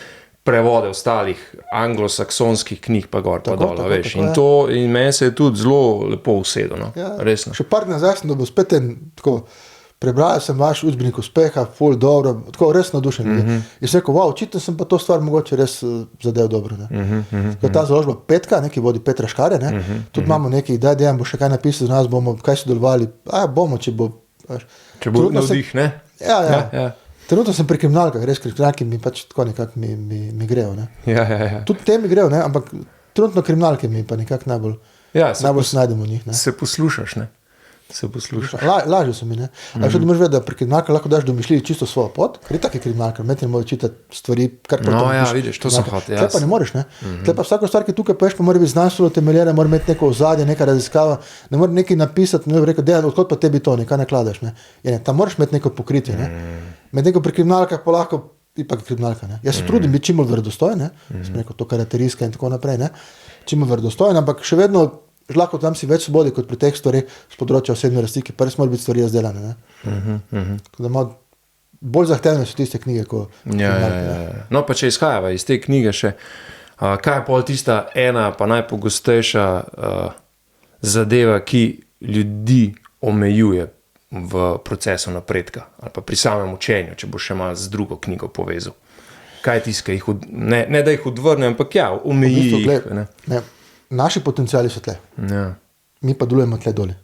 Speaker 1: prevode ostalih anglosaksonskih knjig pa gor pa dol, veš. In meni se je tudi zelo lepo usedel, no.
Speaker 2: Ja.
Speaker 1: Resno.
Speaker 2: Še par dni nazaj sem dobil spet tako, prebral sem vaš učbenik uspeha, ful dobro, tako res navdušen. In sem rekel, wow, očitno sem pa to stvar mogoče res zadev dobro, ne. Ta založba Petka, ki vodi Petra Škarja, ne, tudi imamo neki, Dejan bo še kaj napisal z nas, bomo kaj sodelovali, bomo, če bo...
Speaker 1: Če bo navdih, ne?
Speaker 2: Ja. Trenutno sem pri kriminalkah, res kriminalki mi pač tako nekako mi grejo, ne.
Speaker 1: Ja.
Speaker 2: Tudi te mi grejo, ne, ampak trenutno kriminalke mi pa nekako najbolj se najdemo v njih, ne.
Speaker 1: Se poslušaš, ne. Se poslušaš.
Speaker 2: Lažje so mi, ne. A še da moraš vedeti, da pri kriminalkah lahko daš domišljiji čisto svojo pot, ker je taki kriminalka, ne more čitati stvari, kar
Speaker 1: no, ja, vidiš, to sem hotel.
Speaker 2: Tle pa ne moreš, ne. Tle pa vsako stvar, ki tukaj poješ, pa mora biti znanstveno temeljena, mora imeti neko ozadje, neka raziskava, ne more nekaj napisati, ne rekel, Dejan, odkot pa tebi to, nekaj nakladaš, ne. Tam moraš imeti neko pokritje, ne. Med neko pri kriminalkah pa lahko, ipak kriminalka, ne. Jaz se trudim biti čim bolj verodostojen, ne. Sem rekel, to karakteristika in tako naprej, ne. Čim bolj verodostojen, ampak še vedno lahko tam si več svobode kot pri teh stvareh s področja osebne rasti, ki pa res mora biti stvari razdelane, ne. Tako da malo bolj zahtevne so tiste knjige, ko...
Speaker 1: Ja. No, pa če izhajava iz te knjige še, kaj je pol tista ena pa najpogostejša zadeva, ki ljudi omejuje v procesu napredka ali pa pri samem učenju, če bo še malo z drugo knjigo povezal. Kaj je tisto, ne da jih odvrne, ampak ja, omeji jih.
Speaker 2: Ne. Naši potenciali so tle.
Speaker 1: Ja.
Speaker 2: Mi pa delujemo tle doli.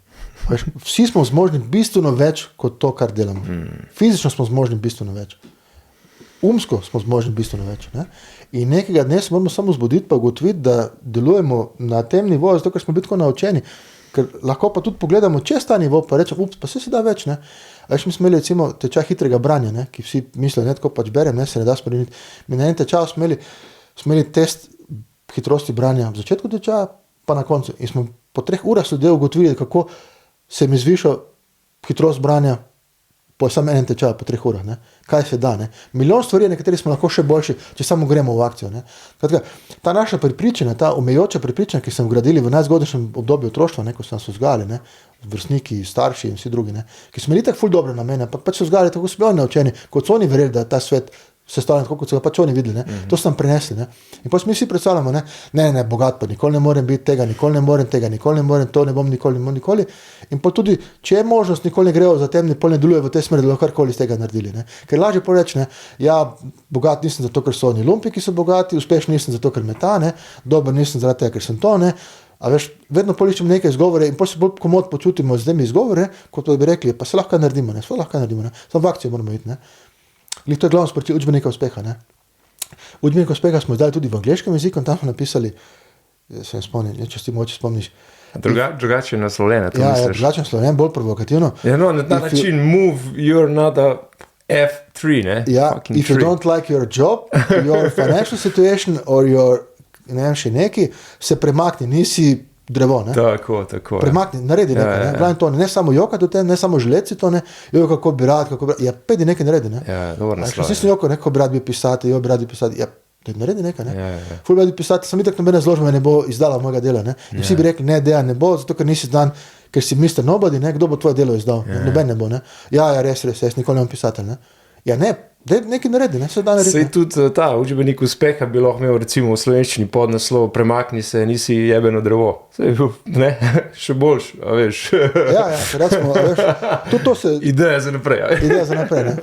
Speaker 2: Vsi smo zmožni bistveno več kot to, kar delamo. Fizično smo zmožni bistveno več. Umsko smo zmožni bistveno več. Ne? In nekega dne se moramo samo zbuditi pa ugotoviti, da delujemo na tem nivoju, zato ker smo biti tako naučeni. Ker lahko pa tudi pogledamo čez ta nivo, pa rečemo, pa se da več. Ne? A mi smo imeli recimo tečaj hitrega branja, ne? Ki vsi mislijo, ne, tako pač berem, ne, se ne da spremeniti. Mi na en tečaj smo imeli test hitrosti branja v začetku tečaja, pa na koncu. In smo po 3 urah ljudje ugotovili, kako se mi zvišal hitrost branja po samo enem tečaju, po 3 urah. Ne? Kaj se da? Ne? Milijon stvari, nekateri smo lahko še boljši, če samo gremo v akcijo. Ne? Ta naša prepričanja, ta omejujoča prepričanja, ki smo vgradili v najzgodnejšem obdobju otroštva, ko so nas vzgajali, ne? Vrstniki, starši in vsi drugi, ne? Ki smo imeli tako ful dobre namene, pa pač so vzgajali tako so bili naučeni, kot so oni verjeli, da ta svet sestavljen tako, kot so ga pač oni videli, ne? To so nam prinesli, ne? In potem mi vsi predstavljamo, ne, bogat pa nikoli ne morem biti tega, nikoli ne morem tega, nikoli ne morem, to ne bom nikoli. In pa tudi, če je možnost, nikoli ne grejo za tem, nikoli ne deluje v tej smeri, da lahko karkoli iz tega naredili, ne? Ker lažje poreči, ne, ja, bogat nisem zato, ker so oni lumpi, ki so bogati, uspešni nisem zato, ker me ta, ne, dober nisem zaradi tega, ker sem to, ne, A veš, vedno poiščemo neke izgovore in potem se bolj komod počutimo z temi izgovore, kot da bi rekli, pa se lahko naredimo, ne, samo v akcijo moramo iti, ne. Glih to je glavno sporočilo učbenika uspeha, ne. Učbenika uspeha smo izdali tudi v angleškem jeziku in tam smo napisali, se ne spomnim, če si moče spomniš.
Speaker 1: Drugače naslovljeno, to misliš?
Speaker 2: Ja, drugače naslovljeno, bolj provokativno.
Speaker 1: Ja, no, na ta način, move, you're not a F3, ne?
Speaker 2: Ja, if you don't like your job, your financial situation or your, ne vem še neki, se premakni, nisi drevo, ne?
Speaker 1: Tako.
Speaker 2: Premakni, naredi nekaj, ne? Glavno to, ne samo jokati o tem, ne samo želeci to, ne? Kako bi rad, ja, pedi nekaj naredi, ne?
Speaker 1: Ja, dobro naslov.
Speaker 2: Vsi joko, ne, kako bi rad bi pisati, ja, naredi nekaj, ne? Ful bi rad bi pisati, sam itak nobena zložba ne bo izdala mojega dela, ne? In vsi bi rekli, ne, Dejan ne bo, zato ker nisi znan, ker si Mr. Nobody, ne, kdo bo tvoje delo izdal, noben ne bo, ne? Ja, res, jaz nikoli ne bom pisatelj, ne? Ja, ne, nekaj naredi, ne, se da naredi.
Speaker 1: Sej tudi ta učbenik uspeha bi lahko imel recimo v slovenščini podnaslov premakni se, nisi jebeno drevo. Sej, ne, še boljš, a veš.
Speaker 2: Ja, recimo, a veš, tudi to se...
Speaker 1: Ideja za naprej, a?
Speaker 2: Ideja za naprej, ne.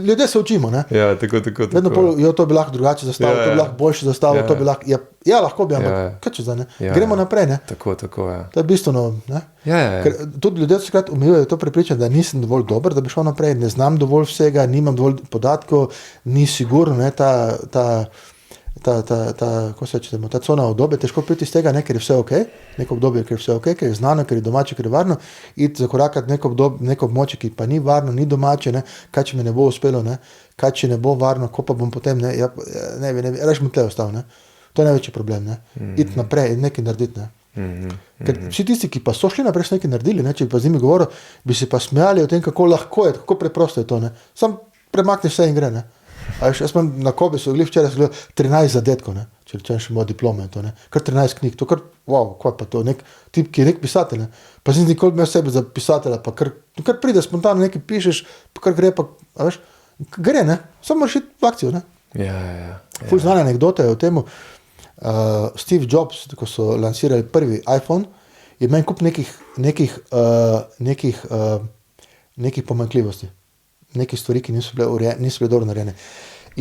Speaker 2: Ljudje se učimo, ne.
Speaker 1: Ja, tako.
Speaker 2: Vedno to bi lahko drugače zastavil, to bi lahko boljše zastavil, to bi lahko, ja, lahko bi, ampak kaj če zdaj, ne. Gremo naprej, ne.
Speaker 1: Tako, ja.
Speaker 2: To je bistveno, ne.
Speaker 1: Ja.
Speaker 2: Ker tudi ljudje vsekrat omejujejo to prepričanje, da nisem dovolj dober, da bi šel naprej, ne znam dovolj vsega, nimam dovolj podatkov, ni sigurno, ne, kako se reče, ta cona obdobje, težko priti iz tega, ne, ker je vse ok, neko obdobje, ker je vse ok, ker je znano, ker je domače, ker je varno, iti zakorakati neko območje, ki pa ni varno, ni domače, ne, kaj če mi ne bo uspelo, ne, kaj če ne bo varno, ko pa bom potem, ne, raž mi tle ostal, ne, to je največji problem, ne, iti naprej in nekaj narediti, ne. Ker vsi tisti, ki pa so šli naprej, so nekaj naredili, ne, če bi pa z njimi govoril, bi se pa smejali o tem, kako lahko je, kako preprosto je to, ne, sam premakni vse in gre, ne. A jaz imam na Kobi, so glih včeraj gledal 13 zadetkov, ne, če rečem še moja diploma in to, ne, kar 13 knjig, to kar, wow, kaj pa to, nek tip, ki je nek pisatelj, ne, pa sem nikoli imel sebe za pisatelja, pa kar pride spontano, nekaj pišeš, pa kar gre, pa, a veš, gre, ne, samo moraš iti v akcijo, ne.
Speaker 1: Ja.
Speaker 2: Ful znane anekdote o temu, Steve Jobs, ko so lansirali prvi iPhone, je meni kup nekih pomanjkljivosti, nekih stvari, ki niso bile dobro narejene.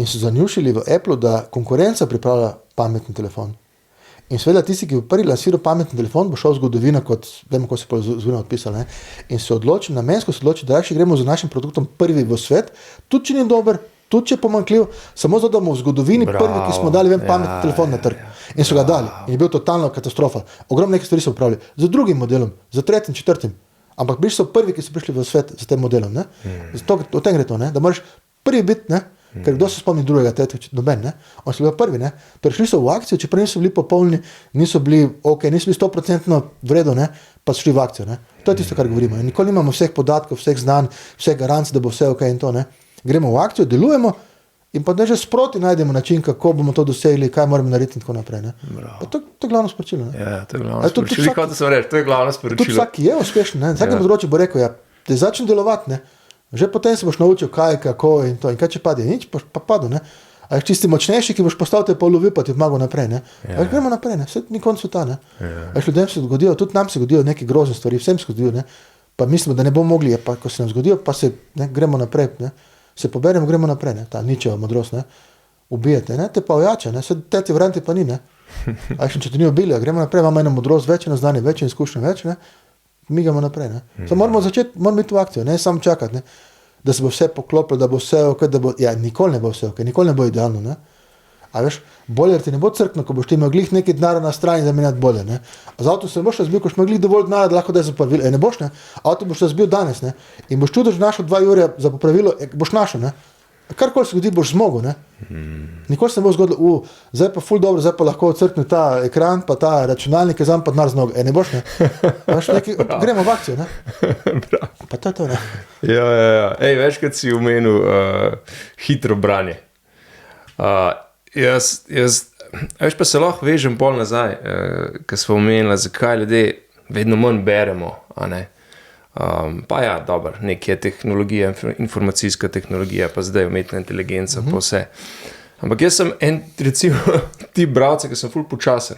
Speaker 2: In so zanjušili v Apple, da konkurenca pripravlja pametni telefon. In seveda tisti, ki bo prvi lansiral pametni telefon, bo šel v zgodovino, kot vemo, ko se je zgodovina odpisala, ne? In se odloči, namensko se odloči, da raje gremo z našim produktom prvi v svet, tudi če ni dober, tudi če je pomanjkljiv, samo zato, da bomo v zgodovini prvi, ki smo dali pametni telefon na trg. In so ga dali. In je bil totalna katastrofa. Ogromno nekaj stvari so upravili. Z drugim modelom, z tretjim, četrtim. Ampak bili so prvi, ki so prišli v svet z tem modelom. Ne? Zato, o tem gre to, ne? Da moraš prvi biti, ne? Ker kdo se spomni drugega, tretjega, noben, ne? On so bili prvi, ne? Torej šli so v akcijo, čeprav niso bili popolni, niso bili ok, niso bili 100% vredo, ne? Pa so šli v akcijo, ne? To je tisto, kar govorimo. In nikoli nimamo vseh podatkov, vseh znanj, vseh garancij, da bo vse ok in to, ne? Gremo v akcijo, delujemo in pa ne že sproti najdemo način, kako bomo to dosegli, kaj moramo narediti in tako naprej, ne? Pa to je glavno sporočilo, ne?
Speaker 1: Ja, to je glavno sporočilo. To je glavno sporočilo.
Speaker 2: Tudi vsak, ki je uspešen, ne? Vsakem področju bo rekel, ja, te začne delovati, ne? Že potem se boš naučil, kaj, kako in to. In kaj če pade, nič, pa padu, ne? A je čisti močnejši, ki boš postal te pa ulovil, pa ti pomagal naprej, ne? A gremo naprej, ne? Vse ni konc sveta, ne? A ljudem se zgodijo, tudi nam se zgodijo neke grozne stvari, vsem se zgodijo, ne? Pa mislimo, da ne bomo mogli, pa ko se nam zgodijo, pa se, ne, gremo naprej, ne? Se poberemo, gremo naprej, ne? Ta ničeva modrost, ne? Ubijete, ne? Te pa ojača, ne? Se te variante pa ni, ne? A še če te ni ubili, gremo naprej, imamo eno modrost več, eno znanje več, izkušnje več, ne? Migamo naprej, ne? Samo moramo začeti, moramo biti v akcijo, ne samo čakati, ne? Da se bo vse poklopilo, da bo vse ok, da bo, ja, nikoli ne bo vse ok, nikoli ne bo idealno, ne? A veš, bolje ti ne bo crkno, ko boš ti imel glih nekaj denarja na strani, da menjati bolje, ne? A za avto se ne boš razbil, ko boš imel glih dovolj denarja, da lahko da je za popravilo, ne boš, ne? Avto boš razbil danes, ne? In boš čudež našel 2 ure za popravilo, boš našel, ne? Karkoli se zgodi, boš zmogel, ne? Nikoli se ne bo zgodilo, zdaj pa ful dobro, zdaj pa lahko crkne ta ekran, pa ta računalnik, je zam pa denar z noge. Ne boš, ne? Gremo v akcijo, ne? Pa to je to, ne?
Speaker 1: Ja. Ej, večkrat si omenil hitro branje. Veš pa se lahko vežem pol nazaj, ker smo omenili, zakaj ljudje vedno manj beremo, a ne? Pa ja, dobro, nekaj je tehnologija, informacijska tehnologija, pa zdaj umetna inteligenca, pa vse. Ampak jaz sem recimo, ti bralce, ki sem ful počasen.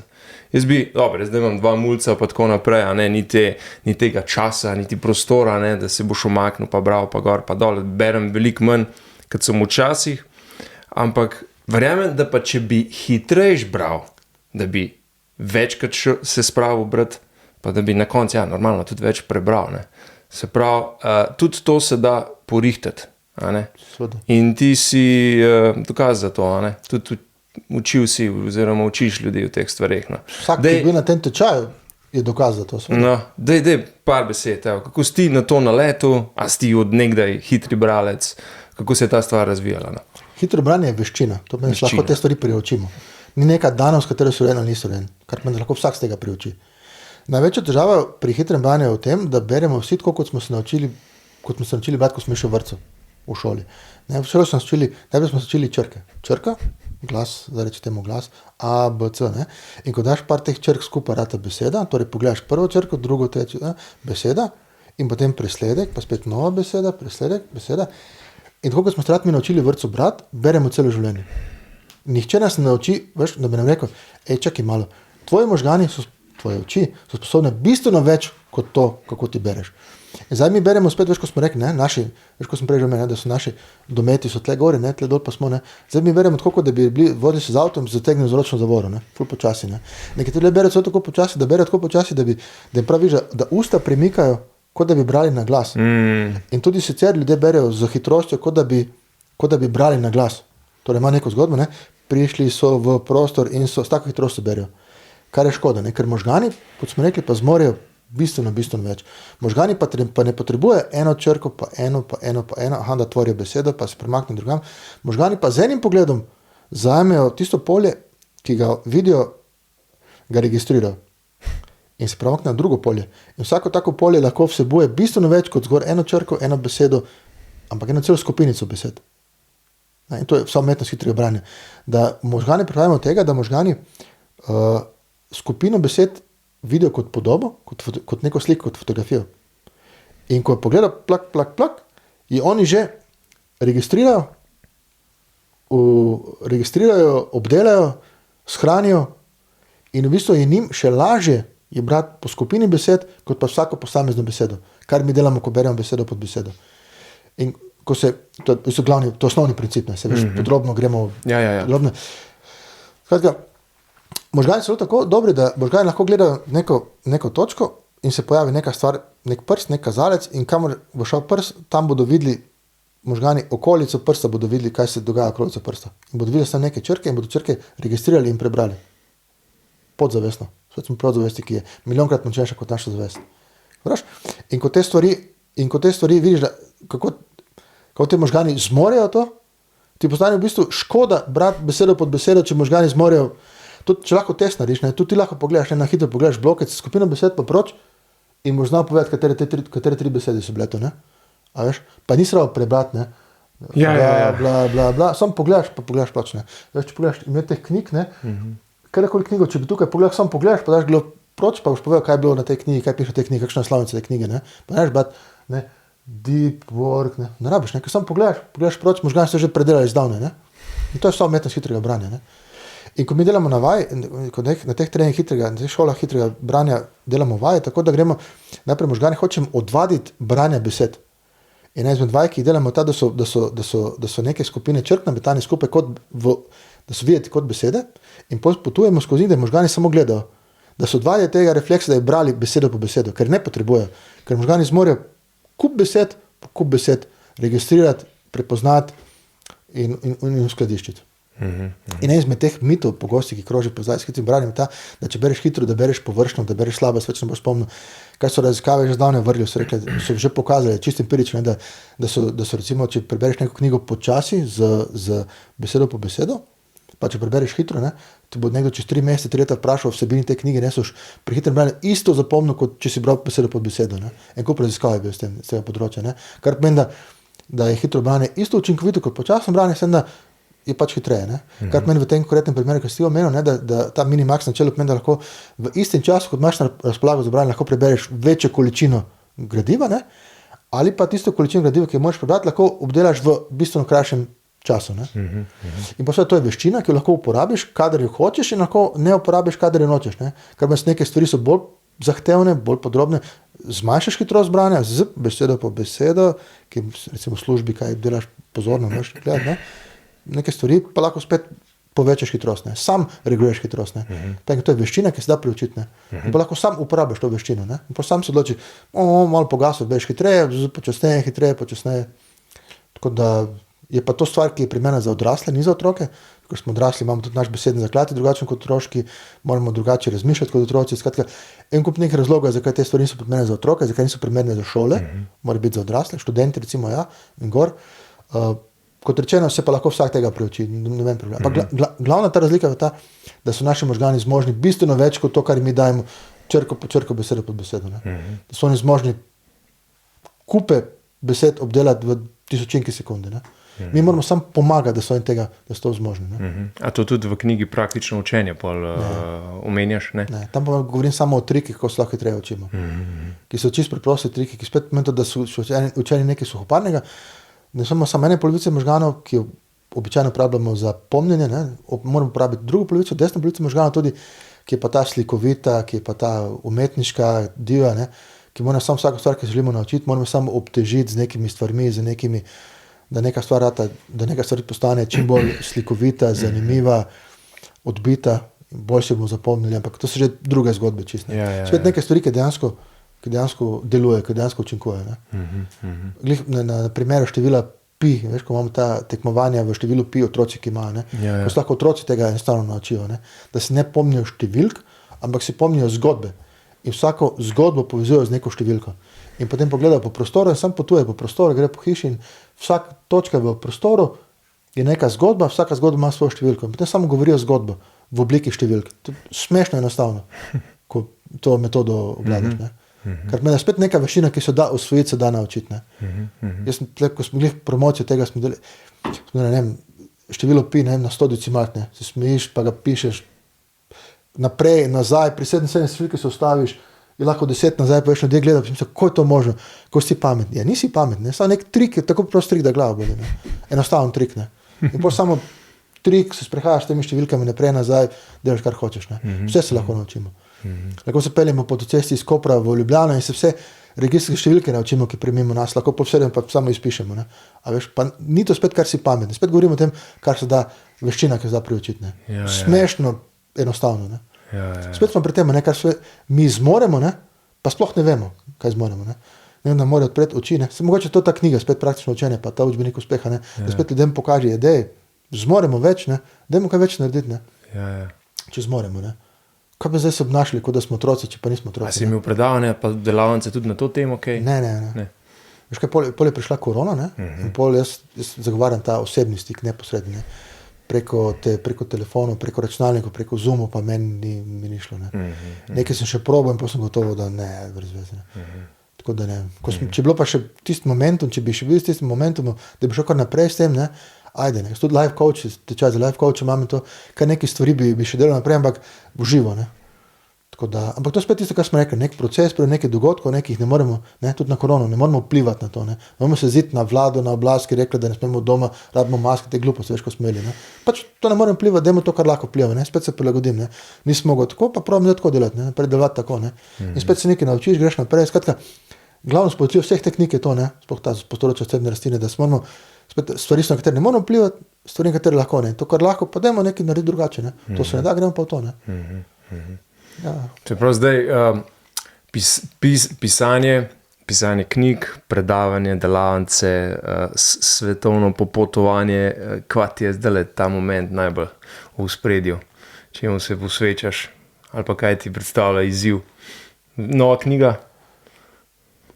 Speaker 1: Jaz zdaj imam 2 mulca, pa tako naprej, a ne, ni tega časa, niti prostora, ne, da se boš omaknil, pa bral, pa gor, pa dol, berem veliko manj, kot sem včasih, ampak verjamem, da pa če bi hitrejš bral, da bi večkrat se spravil brati, pa da bi na koncu, normalno, tudi več prebral. Ne. Se pravi, tudi to se da porihtati. In ti si dokaz za to, tudi učil si oziroma učiš ljudi v teh stvareh. No.
Speaker 2: Vsak, ki je bil na tem tečaju, je dokaz za to.
Speaker 1: No, daj par besed, kako si ti na to naletel, a si od nekdaj hitri bralec, kako se je ta stvar razvijala? No?
Speaker 2: Hitro branje je veščina, to meni lahko te stvari priučimo. Ni neka danost, katero so rejeno ali niso rejeno, kar meni lahko vsak z tega priuči. Največja težava pri hitrem branju je v tem, da beremo vsi tako, kot smo se naučili brati, ko smo še v vrtcu, v šoli. Najprej smo se učili črke. Črka, glas, da reči temu glas, A, B, C. Ne? In ko daš par teh črk skupaj, rata beseda, torej pogledaš prvo črko, drugo, tretjo, beseda in potem presledek, pa spet nova beseda, presledek, beseda. In tako, kot smo se mi naučili v vrtcu brati, beremo celo življenje. Nihče nas ne nauči, veš, da bi nam rekel, čakaj malo, tvoji možgani, tvoje oči so sposobne bistveno več kot to, kako ti bereš. In zdaj mi beremo spet, veš, ko smo rekli, veš, ko sem prej že omenil, da so naši dometi so tle gori, tle dol pa smo, zdaj mi beremo tako, da bi vodili se z avtom, zategnili z ročno zavoro, ful počasi. Nekateri berejo tako počasi, da berejo tako počasi, da jim pravi, da usta premikajo, kot da bi brali na glas. In tudi sicer ljudje berejo z hitrostjo, kot da bi brali na glas. Torej ima neko zgodbo, prišli so v prostor in so s tako hitrostjo berejo. Kar je škoda, ker možgani, kot smo rekli, pa zmorejo bistveno več. Možgani pa ne potrebujejo eno črko, pa eno, da tvorijo besedo, pa se premakne drugam. Možgani pa z enim pogledom zajmejo tisto polje, ki ga vidijo, ga registrirajo. In se premakne na drugo polje. In vsako tako polje lahko vsebuje bistveno več kot zgor eno črko, eno besedo, ampak eno celo skupinico besed. In to je vsa umetnost hitrega branja. Da možgani pripravimo tega, da možgani skupino besed vidijo kot podobo, kot neko sliko, kot fotografijo. In ko pogleda plak, je oni že registrirajo, obdelajo, shranijo in v bistvu je njim še lažje je brati po skupini besed, kot pa vsako posamezno besedo. Kar mi delamo, ko beremo besedo pod besedo. In ko to je osnovni princip, se veš, podrobno gremo. Podrobno. Skratka, možgani so tako dobri, da možgani lahko gledajo neko točko in se pojavi neka stvar, nek prst, nek kazalec in kamor bo šel prst, tam bodo videli možgani okolico prsta, bodo videli, kaj se dogaja okolico prsta. In bodo videli samo neke črke in bodo črke registrirali in prebrali. Podzavestno. Svet smo podzavesti, ki je milijonkrat močnejša kot naša zavest. In ko te stvari vidiš, da kako te možgani zmorejo to, ti postane v bistvu škoda brati besedo pod besedo, če možgani zmorejo. Tudi, če lahko test narediš, tudi ti lahko pogledaš, na hitro pogledaš blokec, skupino besed pa proč in boš znal povedati, katere tri besede so bile to. A veš? Pa nisi rado prebrati, bla, samo pogledaš, pa pogledaš proč. Veš, če pogledaš ime teh knjig, katerkoli knjigo, če bi tukaj pogledal, samo pogledaš, pa daš proč, pa boš povedal, kaj je bilo na tej knjigi, kaj piše v tej knjigi, kakšna je naslovnica te knjige. Pa neš brati, deep work, ne rabiš, ker samo pogledaš proč, možgani so že predelali zdavne. In to je vsa umetnost hitrega branja. In ko mi delamo na vaj, na teh treningih hitrega, na teh šolah hitrega branja delamo vaje, tako da gremo, najprej možgani hočem odvaditi branja besed. In ena izmed vaj, ki jih delamo, je ta, da so neke skupine črk nametane skupaj, da so videti kot besede in potujemo skozi, da možgani samo gledajo, da so odvadili tega refleksa, da je brali besedo po besedo, ker ne potrebujejo, ker možgani zmorejo kup besed registrirati, prepoznati in uskladiščiti. In en izmed teh mitov, pogosti, ki kroži po zdaj s hitrim branjem, je ta, da če bereš hitro, da bereš površno, da bereš slabo, sveč ne boš spomnil. Kaj so raziskave že zdavne vrli, so že pokazali, čisto empirično, da so recimo, če prebereš neko knjigo počasi z besedo po besedo, pa če prebereš hitro, ti bo nekdo čez 3 mesece, 3 leta vprašal vsebini te knjige, ne soš pri hitrem branju isto zapomnil, kot če si bral besedo pod besedo. En kup raziskav je bil z tega področja. Kar pomeni, da je hitro branje isto učinkovito kot počasno branje, sem da je pač hitreje. Kar pomeni v tem konkretnem primeru, ki si omenil, da ta minimax načelo pomeni, da lahko v istem času, kot imaš na razpolago za branje, lahko prebereš večjo količino gradiva, ali pa tisto količino gradiva, ki jo moraš prebrati, lahko obdelaš v bistveno krajšem času. In posebej to je veščina, ki jo lahko uporabiš, kadar jo hočeš, in lahko ne uporabiš, kadar jo nočeš. Ker neke stvari so bolj zahtevne, bolj podrobne, zmanjšaš hitrost branja z besedo po besedo, ki recimo v službi, kaj delaš pozorno, neke stvari pa lahko spet povečaš hitrost, ne? Sam reguliraš hitrost. To je veščina, ki se da priučiti. In pa lahko sam uporabiš to veščino. Ne? In pa sam se odloči, malo pogasno, veš hitreje, počasneje. Tako da je pa to stvar, ki je primerna za odrasle, ni za otroke. Ko smo odrasli, imamo tudi naš besedni zaklad, drugačen kot otroški, moramo drugače razmišljati kot otroci. Skratka, en kup nekaj razlogov, zakaj te stvari niso primerne za otroke, zakaj niso primerne za šole, mora biti za odrasle, študenti recimo, ja, in gor. Kot rečeno, se pa lahko vsak tega priuči, ne vem problem. Glavna ta razlika je ta, da so naši možgani zmožni bistveno več kot to, kar mi dajemo črko po črko, besedo po besedo. Da so oni zmožni kupe besed obdelati v tisočinki sekunde. Ne? Mi moramo samo pomagati, da so tega, da so to zmožni.
Speaker 1: A to tudi v knjigi praktično učenje omenjaš? Ne?
Speaker 2: Ne, tam pa govorim samo o trikih, kako se lahko hitreje učimo. Ki so čisto preprosti triki, ki spet pomeni to, da so učeni nekaj suhoparnega. Ne samo ene polovice možganov, ki jo običajno uporabljamo za pomnjenje, ne? Moramo uporabiti drugo polovico, desno polovico možganov tudi, ki je pa ta slikovita, ki je pa ta umetniška, divja, ne? Ki moramo samo vsako stvar, ki želimo naučiti, moramo samo obtežiti z nekimi stvarmi, z nekimi, da neka stvar postane čim bolj slikovita, zanimiva, odbita, bolj se bomo zapomnili, ampak to so že druge zgodbe čisto. Spet neke stvari, ki dejansko deluje, ki dejansko učinkujejo. Na primeru števila pi, veš, ko imamo ta tekmovanja v številu pi otroci, ki imajo, ko se lahko otroci tega enostavno naučijo, da se ne pomnijo številk, ampak se pomnijo zgodbe in vsako zgodbo povezujejo z neko številko. In potem pogledajo po prostoru in sam potuje po prostoru, gre po hiši in vsak točka v prostoru je neka zgodba, vsaka zgodba ima svojo številko. In potem samo govorijo zgodbo v obliki številk. To je smešno enostavno, ko to metodo obvladaš. Ker me je spet neka veščina, ki se da osvojiti, se da naučiti. Jaz sem, ko smo bili promocijo tega, smo delali, število pi, na 100 decimalk, se smejiš, pa ga pišeš naprej, nazaj, pri 77 številki se ustaviš, je lahko 10 nazaj, pa veš na dve gledal, kako je to možno, ko si pametni. Ja, nisi pametni, samo nek trik, tako prost trik, da glava boli. Enostaven trik. In potem samo trik, se sprehajaš s temi številkami naprej, nazaj, delaš kar hočeš. Vse se lahko naučimo. Lahko se peljemo po cesti iz Kopra v Ljubljano in se vse registrske številke naučimo, ki premimo nas, lahko povsem pa samo izpišemo. A veš, pa ni to spet, kar si pametni. Spet govorimo o tem, kar se da, veščina, ki se da priučiti. Smešno, enostavno. Spet smo pri tem, kar mi zmoremo, pa sploh ne vemo, kaj zmoremo. Ne vem, da morajo odpreti oči. Se mogoče to ta knjiga, spet praktično učenje, pa ta učbenik uspeha, da spet ljudem pokaže, idej, zmoremo več, dajmo kaj več narediti, če zmoremo. Kaj bi zdaj se obnašali, kot da smo otroci, če pa nismo otroci?
Speaker 1: A si imel predavanje, pa delavnice tudi na to temo? Okay?
Speaker 2: Ne. Veš kaj, pol je prišla korona, in pol jaz zagovarjam ta osebni stik, neposredni, preko telefonov, preko računalnikov, preko Zoomov, pa meni ni šlo. Nekaj sem še probal in pa sem gotovo, da ne, brez veze. Tako da ne. Če bilo pa še tisti momentum, če bi še bil s tistim momentum, da bi šel kar naprej s tem, ajde, tudi life coach, tečaj za life coach, imam to, kaj neki stvari bi še delal naprej, ampak v živo, Tako da, ampak to je spet tisto, kar smo rekli, nek proces, nekaj dogodkov, nekih ne moremo, tudi na korono, ne moremo vplivati na to, Ne moremo se ziti na vlado, na oblast, ki je rekla, da ne smemo doma, rabimo maske, te gluposti, veš, ko smo imeli, Pač to ne moremo vplivati, dajmo to, kar lahko vpliva, spet se prilagodim, Nisem mogel tako, pa pravim, da tako delati, predelovati tako, In spet se nekaj naučiš, greš naprej, skratka, glavno sporočilo vseh teh knjig je to, sploh ta področje osebne rastline, da smo spet stvari, na katere ne moramo vplivati, stvari, na katere lahko, To, kar lahko, pa dajmo nekaj narediti drugače, To se ne da, gremo pa v to, Ja.
Speaker 1: Čeprav zdaj pisanje knjig, predavanje, delavnice, svetovno popotovanje, kvat je zdaj ta moment najbolj v ospredju, čemu se posvečaš ali pa kaj ti predstavlja izziv? Nova knjiga?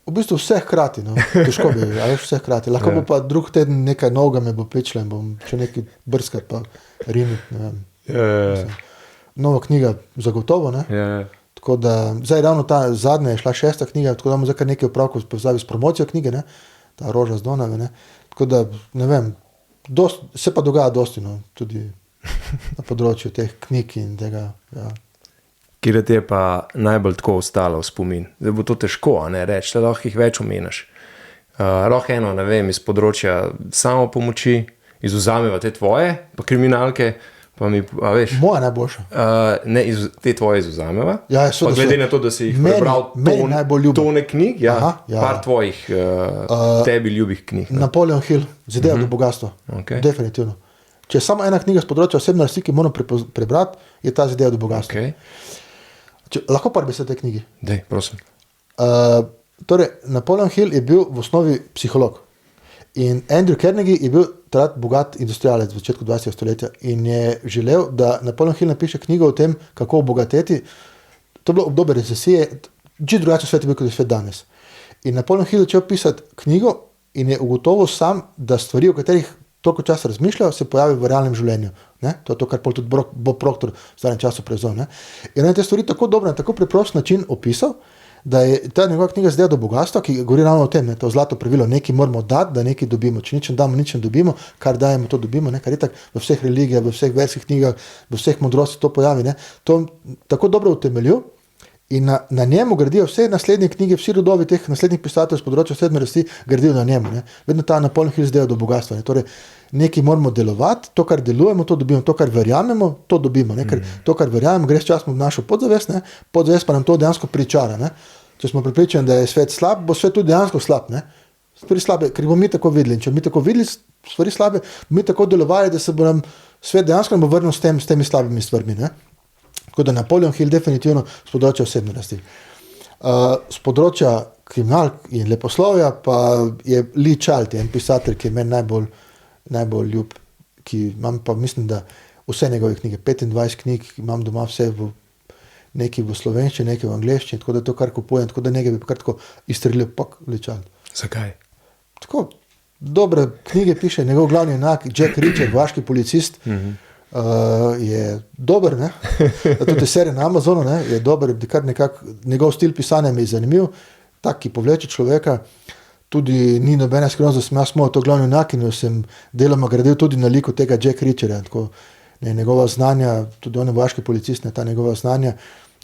Speaker 2: V bistvu vse hkrati, težko bi, vse hkrati. Lahko bo pa drug teden nekaj novega me bo pečilo in bom še nekaj brskati, pa rimiti, ne vem. Nova knjiga zagotovo, Tako da, zdaj ravno ta zadnja je šla 6. knjiga, tako da imamo zdaj kar nekaj opravkov povezavi s promocijo knjige, ta Roža z Donave, Tako da, ne vem, se pa dogaja dosti, tudi na področju teh knjig in tega,
Speaker 1: Kjer ti je pa najbolj tako ostalo v spomin? Da bo to težko, reči, da lahko jih več omeniš. Lahko eno, ne vem, iz področja samopomoči, izvzameva te tvoje, pa kriminalke, pa mi, veš...
Speaker 2: Moja najboljša.
Speaker 1: Ne, te tvoje izvzameva.
Speaker 2: Pa
Speaker 1: glede na to, da si jih prebral tone knjig, par tvojih tebi ljubih knjig.
Speaker 2: Napoleon Hill, z idejo do bogatstva. Definitivno. Če je samo ena knjiga z področja osebne rasti, ki moramo prebrati, je ta Ideja do bogatstva.
Speaker 1: Okay.
Speaker 2: Lahko par besed o tej knjigi?
Speaker 1: Dej, prosim.
Speaker 2: Torej, Napoleon Hill je bil v osnovi psiholog. In Andrew Carnegie je bil takrat bogat industrialec v začetku 20. stoletja in je želel, da Napoleon Hill napiše knjigo o tem, kako obogateti. To je bilo obdobje recesije, čisto drugače svet je bil, kot je svet danes. In Napoleon Hill začel pisati knjigo in je ugotovil sam, da stvari, o katerih toliko časa razmišljajo, se pojavijo v realnem življenju. Ne? To je to, kar tudi Bob Proctor v zadnjem času prevzel. In on je te stvari tako dobro na tako preprost način opisal, da je ta njegova knjiga Ideja do bogatstva, ki govori ravno o tem, ne? To zlato pravilo, nekaj moramo dati, da nekaj dobimo. Če nič ne damo, nič ne dobimo, kar dajemo, to dobimo. Ne? Kar je tako v vseh religijah, v vseh verskih knjigah, v vseh modrosti to pojavi. Ne? To tako dobro utemeljil. In na njemu gradijo vse naslednje knjige, vsi rodovi teh naslednjih pisateljev z področja osebne rasti gradijo na njemu. Ne? Vedno ta Napoleon Hill Ideja do bogatstva. Ne? Torej, nekaj moramo delovati, to, kar delujemo, to dobimo, to, kar verjamemo, to dobimo. Ne? Ker to, kar verjamemo, gre s časom v našo podzavest, ne? Podzavest pa nam to dejansko pričara. Ne? Če smo prepričani, da je svet slab, bo svet tudi dejansko slab. Ne? Stvari slabe, ker bomo mi tako videli. In če bomo mi tako videli stvari slabe, bomo mi tako delovali, da se bo nam svet dejansko nam bo vrnil s temi slabimi stvarmi. Ne? Tako da Napoleon Hill definitivno z področja osebne rasti. Z področja kriminal in leposlovja pa je Lee Child, en pisatelj, ki je meni najbolj ljub, ki imam pa mislim, da vse njegove knjige, 25 knjig, imam doma vse nekaj v slovenščini, nekaj v angleščini, tako da to kar kupujem, tako da nekaj bi kar tako izstrelil, Lee Child.
Speaker 1: Zakaj?
Speaker 2: Tako dobre knjige piše, njegov glavni junak, Jack Reacher, vaški policist, je dober, ne? Tudi serija na Amazonu, ne? Je dober, kar nekako, njegov stil pisanja mi je zanimiv, tak, ki povleče človeka, tudi ni nobena skrivnost, da sem jaz moj to glavni junak in sem deloma gradil tudi na liku tega Jack Reacherja, tako njegova znanja, tudi on je vaški policist, ta njegova znanja,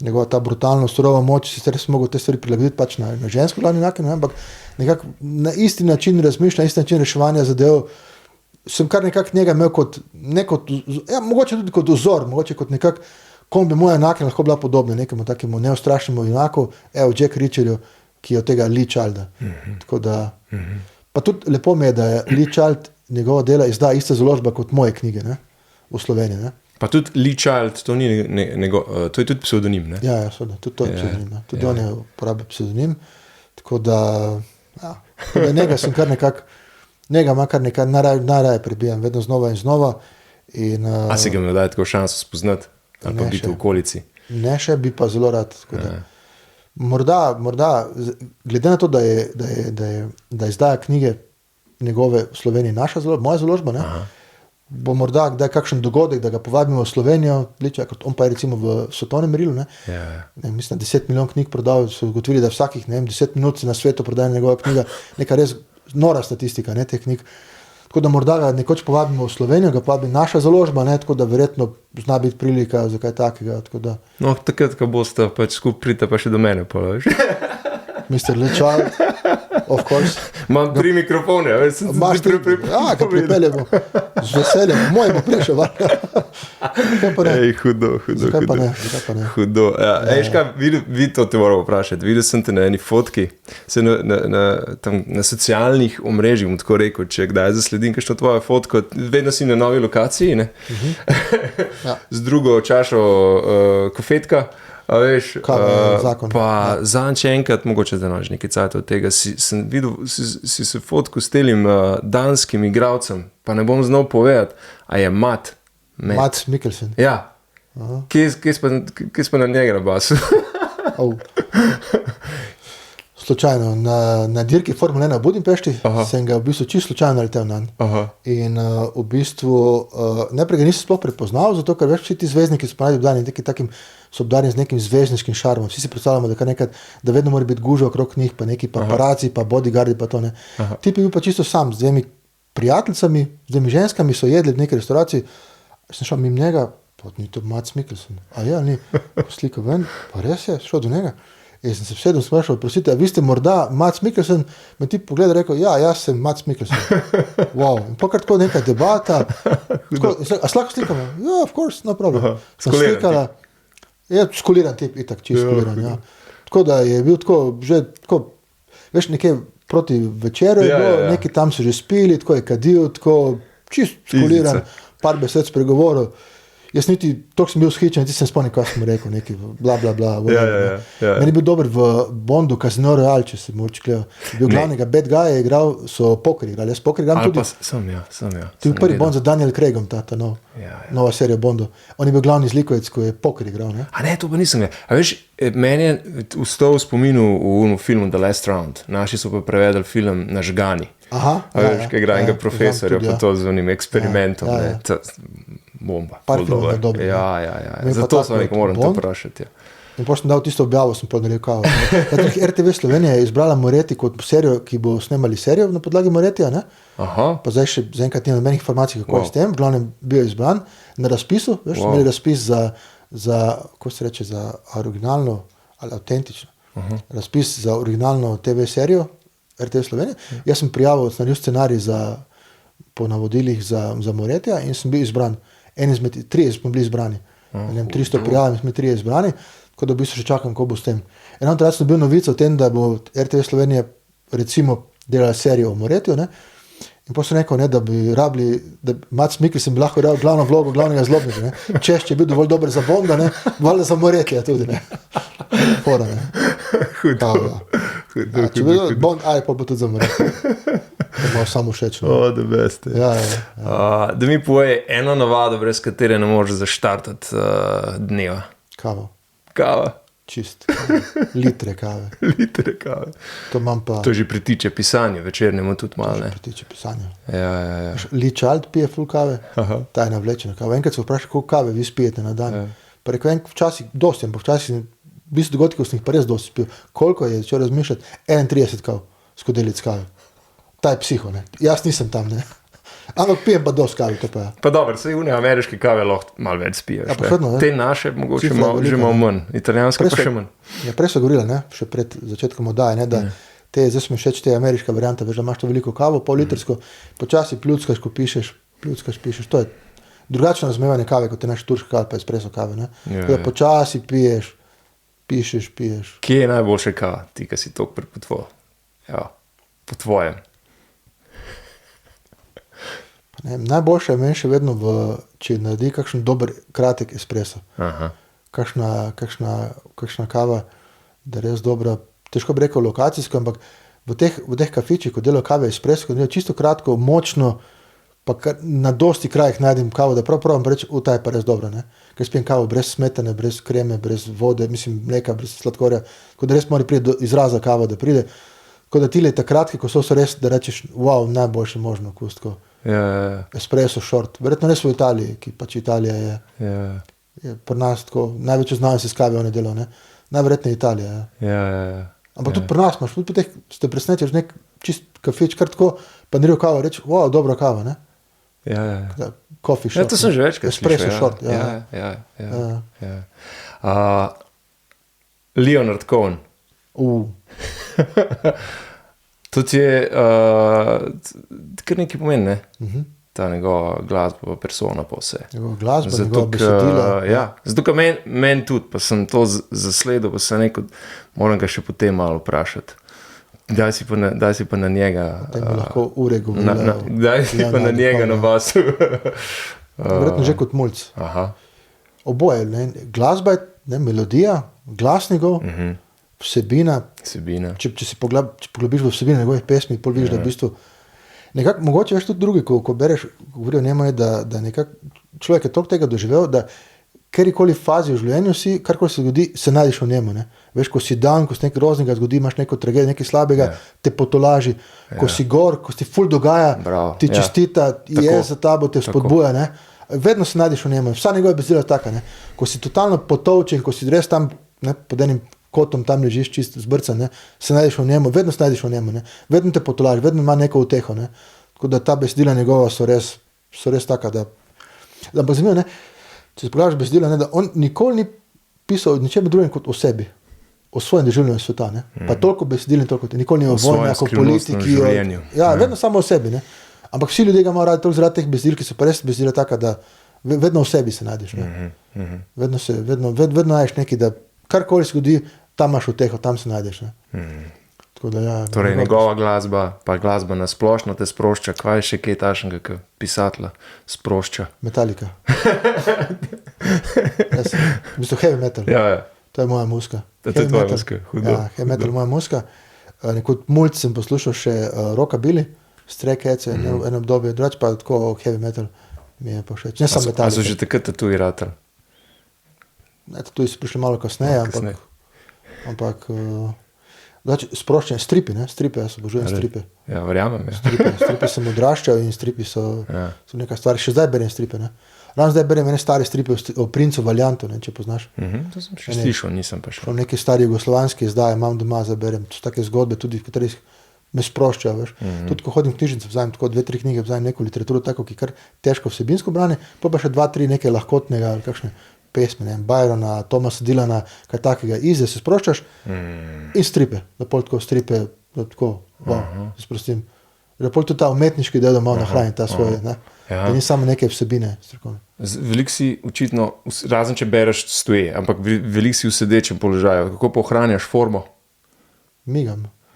Speaker 2: njegova ta brutalno, surova moč, sicer sem mogel te stvari prilagoditi pač na žensko glavni junak, ampak nekako na isti način razmišlja, na isti način reševanja zadev, sem kar nekako njega imel kot, mogoče tudi kot vzor, mogoče kot nekako, kom bi moja junaka lahko bila podobna, nekemu takemu neustrašnemu junaku, Jack Reacherju, ki je od tega Lee Childa. Tako da, pa tudi lepo mi je, da je Lee Child njegova dela izda ista založba kot moje knjige, ne, v Sloveniji, ne.
Speaker 1: Pa tudi Lee Child, to ni to je tudi pseudonim, ne?
Speaker 2: Ja, seveda, tudi to je pseudonim, ne. Tudi on je uporabil pseudonim, tako da, njega sem kar nekako, njega ima kar nekaj, najraje prebijam, vedno znova in znova.
Speaker 1: A si ga imel daj tako šanso spoznati? Ali pa biti v okolici?
Speaker 2: Ne še, bi pa zelo rad. Morda, glede na to, da izdaja knjige njegove v Sloveniji naša založba, moja založba, ne, bo morda kdaj kakšen dogodek, da ga povabimo v Slovenijo, on pa je recimo v svetovnem merilu, ne, mislim, 10 milijon knjig prodal, so ugotovili, da vsakih, ne vem, 10 minut se na svetu prodaja njegova knjiga, neka res nora statistika, ne, teh knjig. Tako da morda ga nekoč povabimo v Slovenijo, ga povabi naša založba, ne, tako da verjetno zna biti prilika za kaj takega. Tako da...
Speaker 1: No, takrat, ko boste pač skupaj prita pa še do mene, pa veš.
Speaker 2: Mr. Lee Child, of course.
Speaker 1: Imam 3 mikrofone, veš,
Speaker 2: imaš 3 ga pripeljemo. Z veseljem, moj bo prišel.
Speaker 1: Hudo.
Speaker 2: Zakaj pa ne?
Speaker 1: Hudo. Kaj, vidi to te moram vprašati. Videl sem te na eni fotki, se na socialnih omrežjih, bom tako rekel, če kdaj zasledim kakšno tvojo fotko, vedno si na novi lokaciji, ne? Z drugo čašo kofetka. A veš,
Speaker 2: zakon.
Speaker 1: Pa zanj če enkrat, mogoče da nož nekaj cajta od tega, sem videl, si se fotko s telim danskim igralcem, pa ne bom znal povedati, a je Mads
Speaker 2: Mikkelsen.
Speaker 1: Ja. Kje smo na njega na basu?
Speaker 2: Slučajno, na dirki Formule 1 v Budimpešti sem ga v bistvu čisto slučajno naletel nanj. In v bistvu najprej ga nisem sploh prepoznal, zato ker veš, vsi ti zvezdniki so obdarjeni z nekim zvezdniškim šarmom. Vsi si predstavljamo, da vedno mora biti gužva okrog njih, pa neki paparaci, pa bodyguardi, pa to ne. Ti pa bil pa čisto sam, z 2 prijateljicami, z 2 ženskami so jedli v neki restauraciji, sem šel mimo njega, pa ni to Mads Mikkelsen. A ja, ni, slika ven, pa res je, šel do njega. In sem se vsedel sprašal, prosite, a vi ste morda Mads Mikkelsen? Me ti pogleda in rekel, ja, jaz sem Mads Mikkelsen. Wow, in pokart tako neka debata. A slako slikamo? Ja, of course, no problem. Sem slikala. Je skoliran tip, itak, čisto skoliran, ja. Tako da je bil tako, že tako, veš, nekaj proti večeru je bilo, neki tam so že spili, tako je kadil, tako čisto skoliran, par besed spregovoril. Jaz niti, toliko sem bil vzhičen, niti sem spomnil, kaj sem rekel, neki bla, bla, bla.
Speaker 1: Ja.
Speaker 2: Meni je bil dober v Bondu, Casino Royale, če se moč gledal. Bil glavnega bad guy, je igral, so poker igrali, jaz poker igram tudi.
Speaker 1: Sem, ja.
Speaker 2: To je prvi Bond za Daniel Craigom, ta nova serija Bondu. On je bil glavni zlikovec, ko je poker igral, ne?
Speaker 1: A ne, to pa nisem gledal. A veš, meni je ustal v spominu v filmu The Last Round. Naši so pa prevedli film Nažgani.
Speaker 2: Aha.
Speaker 1: Veš, kaj igra enega profesorja, pa to z onim eksperimentom, ne. Bomba.
Speaker 2: Par filmov je dobro.
Speaker 1: Ja. Zato sem nekaj moram te vprašati.
Speaker 2: In potem sem dal tisto objavo, sem podnalil kao. RTV Slovenija je izbrala Moretti kot serijo, ki bo snemali serijo na podlagi Morettija, ne?
Speaker 1: Aha.
Speaker 2: Pa zdaj še zaenkrat nimam nobenih informacij, kako je s tem. V glavnem bil je izbran na razpisu, veš, smo imeli razpis za, kako se reče, za originalno ali avtentično. Razpis za originalno TV serijo RTV Slovenija. Jaz sem prijavil, naredil scenarij po navodilih za Morettija in sem bil izbran. En izmed 3 smo bili izbrani. 300 prijav in smo 3 izbrani, tako da v bistvu še čakam, ko bo s tem. Eno takrat sem bil novica o tem, da bo RTV Slovenija recimo delala serijo o Morettiju, ne? In potem sem rekel, ne, da bi rabili, da Mats Mikkelsen bi lahko dal glavno vlogo glavnega zlobnika, ne? Češč je bil dovolj dober za Bonda, ne? Valjda za Morettija tudi, ne? Fora, ne? Če bi bil Bond, pa bo tudi za Morettija. To malo samo všečno.
Speaker 1: The best.
Speaker 2: Ja.
Speaker 1: Da mi povej eno navado, brez katere ne moreš zaštartati dneva. Kava.
Speaker 2: Čist. Litre kave. To imam pa...
Speaker 1: To že pritiče pisanju, večernemu tudi malo, ne?
Speaker 2: Pritiče pisanju.
Speaker 1: Ja.
Speaker 2: Lee Child pije ful kave, ta je navlečena kava. Enkrat se vpraša, koliko kave vi spijete na dan. Pa rekel, včasih dosti, ampak včasih v bistvu dogodkov sem jih pa res dosti spil. Koliko je, začel razmišljati? 31 kav, skodelic kave. Ta je psiho, ne? Jaz nisem tam, ne? Ampak pijem pa dosti kave, to pa je.
Speaker 1: Pa dobro, saj une ameriške kave lahko malo več spiješ.
Speaker 2: Ja, pa šedno, ne?
Speaker 1: Te naše mogoče že malo manj, italijanske pa še manj.
Speaker 2: Ja, prej so govorili, ne? Še pred začetkom oddaje, ne? Da zdaj smo všeč te ameriška varianta, veš, da imaš to veliko kavo, pol-litrsko, počasi pljuckaš, ko pišeš, to je drugačno razumevanje kave, kot je naš turška kava, pa espresso kave, ne? Ja. Počasi piješ.
Speaker 1: Kje je najboljša kava, ti, ki si to prepotvoval? Ja, po tvojem.
Speaker 2: Najboljša je meni še vedno, če naredi kakšen dober, kratek espresso.
Speaker 1: Aha.
Speaker 2: Kakšna kava, da je res dobra, težko bi rekel lokacijsko, ampak v teh kafičih, ko delajo kave espresso, ko delajo čisto kratko, močno, pa na dosti krajih najdem kavo, da prav reči, ta je pa res dobra, ne? Ker spijem kavo brez smetane, brez kreme, brez vode, mislim mleka, brez sladkorja, tako da res mora priti do izraza kava, da pride, tako da tile ta kratki, ko so res, da rečeš, wow, najboljše možno okus, tako.
Speaker 1: Ja.
Speaker 2: Espresso short, verjetno res v Italiji, ki pač Italija je pri nas tako, največjo znanost iz kave one delo, ne? Najverjetneje Italija,
Speaker 1: Ja.
Speaker 2: Ampak tudi pri nas imaš, tudi po teh, ste presenečeš nek čist kafič, kar tako, pa naril kavo, reči, wow, dobra kava, ne?
Speaker 1: Ja.
Speaker 2: Coffee short.
Speaker 1: Ja, to sem že večkrat slišal.
Speaker 2: Espresso short,
Speaker 1: Ja. Leonard Cohen. Tudi je, kar nekaj pomeni, ne? Ta njegova glasba, persona pa vse.
Speaker 2: Njegova glasba, njegova besedila.
Speaker 1: Zato, ker meni tudi, pa sem to zasledil, pa sem rekel, moram ga še potem malo vprašati. Daj si pa na njega.
Speaker 2: Potem lahko ure govorila.
Speaker 1: Daj si pa na njega na basu.
Speaker 2: Verjetno že kot mulc.
Speaker 1: Aha.
Speaker 2: Oboje, ne? Glasba je, melodija, glas njegov, vsebina. Če si poglobiš v vsebino njegovih pesmi, pol vidiš, da v bistvu nekako, mogoče veš tudi drugi, ko bereš, govorijo o njemu, da nekako človek je toliko tega doživel, da kjerikoli fazi v življenju si, karkoli se zgodi, se najdeš v njemu, ne? Veš, ko si dan, ko se nekaj groznega zgodi, imaš neko tragedijo, nekaj slabega, te potolaži, ko si gor, ko si ful dogaja, ti čestita, je za tabo, te spodbuja, ne? Vedno se najdeš v njemu, vsa njegova besedila je taka, ne? Ko si totalno potolčen, ko si res tam, ne, pod enim kotom tam ležiš čist zbrcan, ne, se najdeš v njemu, vedno se najdeš v njemu, ne, vedno te potolaži, vedno ima neko uteho, ne, tako da ta besedila njegova so res taka, da pa zanimivo, ne, če si pogledaš besedila, ne, da on nikoli ni pisal o ničem drugem kot o sebi, o svojem doživljanju sveta, ne, pa toliko besedil in toliko, nikoli ni o vojni, o politiki, vedno samo o sebi, ne, ampak vsi ljudje ga imajo radi toliko zaradi teh besedil, ki so pa res besedila taka, da vedno v sebi se najdeš, ne, vedno najdeš nekaj, da karkoli se zgodi, tam imaš uteho, tam se najdeš, ne. Tako da, ja,
Speaker 1: Torej, njegova glasba, pa glasba na splošno te sprošča. Kaj je še kaj tašnega, ki pisatla sprošča?
Speaker 2: Metallica. V bistvu heavy metal.
Speaker 1: Ja.
Speaker 2: To je moja muska.
Speaker 1: To je tvoja muska, hudo.
Speaker 2: Ja, heavy metal je moja muska. Kot mulj sem poslušal še Rockabilly, Stray Cats, eno obdobje, drugače pa tako heavy metal mi je pa všeč. Ne samo Metallica.
Speaker 1: A so že takrat tatuiratelj?
Speaker 2: Tu so prišli malo kasneje, ampak sproščene stripi, ne? Stripe, jaz obožujem stripe.
Speaker 1: Ja, verjamem. Ja.
Speaker 2: Stripe sem odraščal in stripi so neka stvar. Še zdaj berem stripe, ne? Ravno zdaj berem ene stare stripe o princu Valiantu, ne, če poznaš.
Speaker 1: To sem še slišal, nisem pa še.
Speaker 2: Neki stari jugoslovanski izdaje imam doma, zdaj berem. To so take zgodbe, tudi v katerih me sproščajo, veš. Tudi ko hodim v knjižnico, vzamem tako 2-3 knjige, vzamem neko literaturo, tako, ki kar težko vsebinsko brane, pa še 2-3 nekaj lahkotnega, kakšne pesme, ne, Byrona, Thomasa Dylana, kaj takega, izde se sproščaš in stripe, da pol tako stripe, da tako, se sprostim. Da pol tudi ta umetniški del, da malo nahrani ta svoje, ne. Da ni samo neke vsebine strokovne.
Speaker 1: Veliko si očitno, razen če bereš stoje, ampak veliko si v sedečem položaju. Kako pa ohranjaš formo?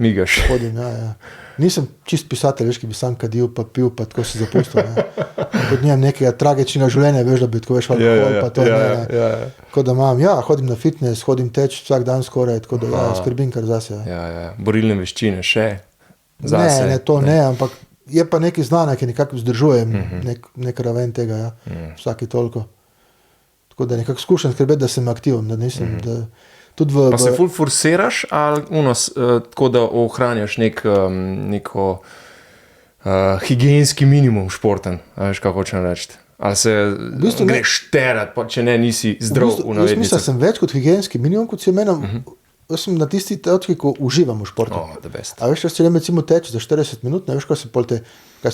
Speaker 2: Migaš. Hodim, ja. Nisem čist pisatelj, veš, ki bi sam kadil, pa pil, pa tako se zapustil. Kot nimam nekega tragičnega življenja, veš, da bi tako veš alkohol, pa to ne. Tako da imam, hodim na fitness, hodim teč vsak dan skoraj, tako da skrbim kar zase.
Speaker 1: Ja. Borilne veščine še zase?
Speaker 2: Ne, to ne, ampak je pa nekaj znanja, ki nekako vzdržujem, nek raven tega, vsaki toliko. Tako da nekako skušam skrbeti, da sem aktiven, da nisem, da...
Speaker 1: Pa se ful forsiraš ali tako, da ohranjaš neko higienski minimum športen, veš, kako hočem reči? Ali se greš terat, če ne, nisi zdrav v navednicah?
Speaker 2: Jaz mislim, da sem več kot higienski minimum, kot si menem, jaz sem na tisti točki, ko uživam v športu. A veš, če se recimo teče za 40 minut, ne veš, kaj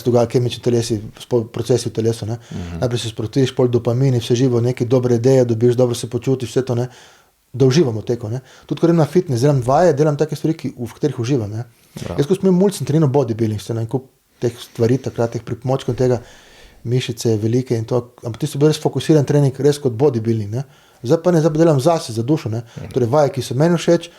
Speaker 2: se dogaja kemični telesi, procesi v telesu, ne? Najprej se sprotiš, pol dopamini, vse živo, neke dobre ideje, dobiš, dobro se počutiš, vse to, ne? Da uživamo teko, ne. Tudi, ko grem na fitness, delam vaje, delam take stvari, v katerih uživam, ne. Jaz, ko sem imel mulj, sem treniral bodybuilding, se na en kup teh stvari, takrat teh pripomočkov tega, mišice velike in to, ampak ti so bil res fokusiran trening, res kot bodybuilding, ne. Zdaj pa delam zase, za dušo, ne. Torej, vaje, ki so meni všeč,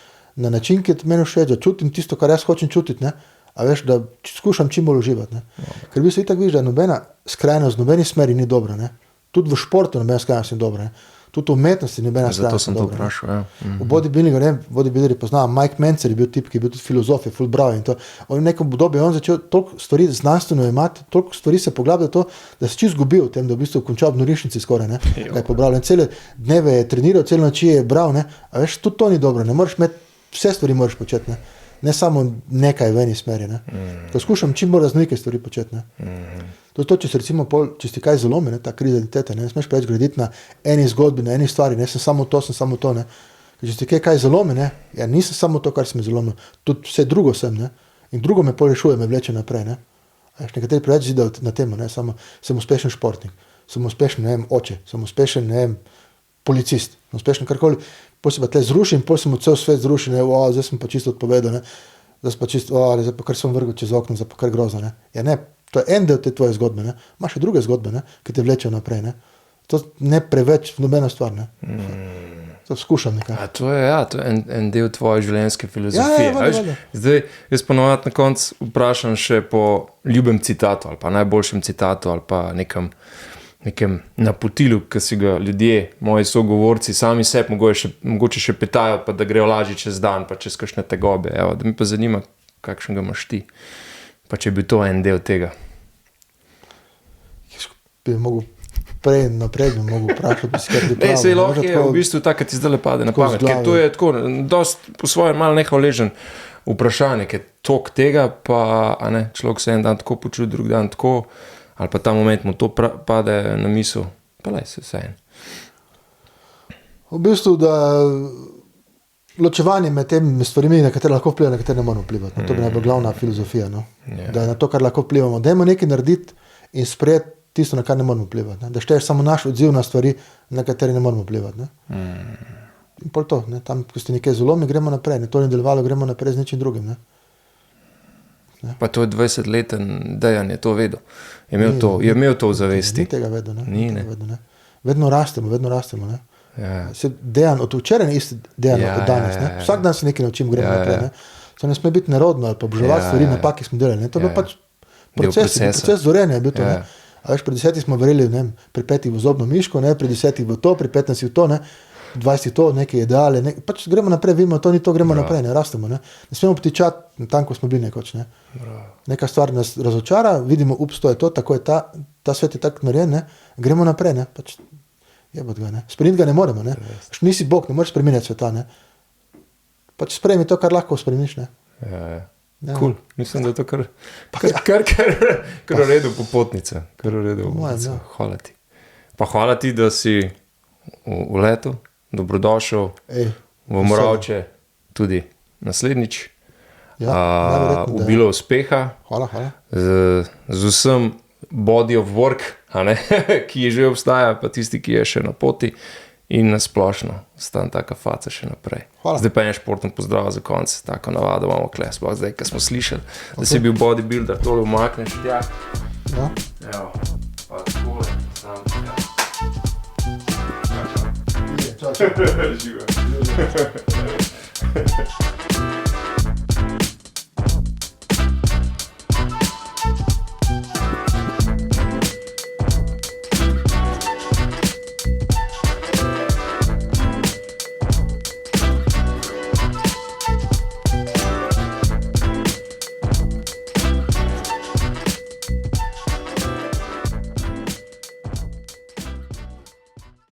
Speaker 2: na način, ki je meni všeč, da čutim tisto, kar jaz hočem čutiti, ne. A veš, da skušam čim bolj uživati, ne. Ker bi se itak vidiš, da nobena skrajnost, nobeni smeri ni dobra, ne. Tudi v športu nobena skrajnost ni dobra, ne. Tudi v umetnosti ni nobena skrajnost.
Speaker 1: Zato sem to vprašal, ja.
Speaker 2: V bodybuildingu, ne, bodybuilderji poznam, Mike Mencer je bil tip, ki je bil tudi filozof, je ful bravo in to. On v nekom obdobju, on začel toliko stvari znanstveno imati, toliko stvari se poglablja to, da se čisto zgubil v tem, da v bistvu končal v norišnici skoraj, ne. Kaj je pobral, in cele dneve je treniral, celo noči je bral, ne. A veš, tudi to ni dobro, ne moreš imeti, vse stvari moraš početi, ne. Ne samo nekaj v eni smeri, ne. Ko skušam čim bolj raznolike stvari početi, ne. To je to, če se recimo če si kaj zalomi, ne, ta kriza identitete, ne smeš preveč graditi na eni zgodbi, na eni stvari, ne, sem samo to, ne. Ker če ti kaj zalomi, ne, ja nisem samo to, kar sem zalomil, tudi vse drugo sem, ne, in drugo me porešuje, me vleče naprej, ne. Nekateri preveč zidajo na temo, ne, samo sem uspešen športnik, sem uspešen, ne vem, oče, sem uspešen, ne vem, policist, sem uspešen karkoli, potem se pa tle zrušim, potem sem cel svet zrušil, ne, zdaj sem pa čisto odpovedal, ne, zdaj pa čisto, zdaj pa kar sem vrgel čez okno, zdaj pa kar grozno, ne. Ja ne, to je en del te tvoje zgodbe, ne. Imaš še druge zgodbe, ne, ki te vlečejo naprej, ne. To ne preveč nobena stvar, ne. To skušam nekaj.
Speaker 1: To je en del tvoje življenjske filozofije.
Speaker 2: Ja,
Speaker 1: zdaj, jaz ponovadi na koncu vprašam še po ljubem citatu ali pa najboljšem citatu ali pa nekem napotilu, ki si ga ljudje, moji sogovorci, sami sebi mogoče še petajo, pa da grejo lažje čez dan, pa čez kakšne tegobe. Evo, da mi pa zanima, kakšnega imaš ti. Pa če bi to en del tega.
Speaker 2: Bi mogel prej naprej, bi mogel vprašati, bi si kaj pripravil.
Speaker 1: Ne, sej lahko je v bistvu tak, kad ti zdaj pade na pamet, ker to je tako, dost po svojem malo nehvaležen vprašanje, ker tok tega, pa človek se en dan tako počuti, drug dan tako, ali pa ta moment mu to pade na misel, pa lej se vse en.
Speaker 2: V bistvu, da ločevanje med temi stvarmi, na katere lahko vpliva, na katere ne moramo vplivati. To bi naj bila glavna filozofija, no? Da na to, kar lahko vplivamo. Dajmo nekaj narediti in sprejeti tisto, na kar ne moramo vplivati. Ne? Da šteješ samo naš odziv na stvari, na katere ne moramo vplivati. Ne? In pol to, ne? Tam, ko ste nekaj zalomi, gremo naprej. Ne? To ni delovalo, gremo naprej z nečim drugim. Ne?
Speaker 1: Pa to je 20-leten Dejan je to vedel. Je imel to v zavesti.
Speaker 2: Ni tega vedel, ne?
Speaker 1: Ni, ne.
Speaker 2: Vedno rastemo, ne?
Speaker 1: Ja.
Speaker 2: Dejan, od včeraj je isti Dejan od danes, ne? Vsak dan se nekaj naučim, gremo naprej, ne? To ne sme biti nerodno ali pa obžalovati stvari, napake smo delali. Ne? To je bil pač proces zorenja. Je bil to, ne? A veš, pri 10 smo verjeli, ne, pri 5 v zobno miško, ne, pri 10 v to, pri 15 v to, ne, 20 to, neke ideale, ne, pač gremo naprej, vidimo, to ni to, gremo naprej, ne, rastemo, ne smemo ptičati tam, ko smo bili nekoč, ne. Neka stvar nas razočara, vidimo, ups, to je to, tako je ta svet je tak narejen, ne, gremo naprej, ne, pač jebot ga, ne, spremeniti ga ne moremo, ne, nisi Bog, ne moreš spremeniti sveta, ne, pač sprejmi to, kar lahko spremeniš, ne.
Speaker 1: Cool. Mislim, da je to kar v redu popotnica. Hvala ti. Pa hvala ti, da si v letu, dobrodošel v Moravče tudi naslednjič. Obilo uspeha.
Speaker 2: Hvala.
Speaker 1: Z vsem body of work, ki je že obstaja, pa tisti, ki je še na poti. In nasplošno stan taka faca še naprej.
Speaker 2: Hvala.
Speaker 1: Zdaj pa en športni pozdrav za konec, tako navado imamo kle, sploh zdaj, ko smo slišali, da si bil bodybuilder, tole umakneš, tja.
Speaker 2: Ja.
Speaker 1: Evo, pa takole, sam tja.
Speaker 2: Čau.
Speaker 1: Živa.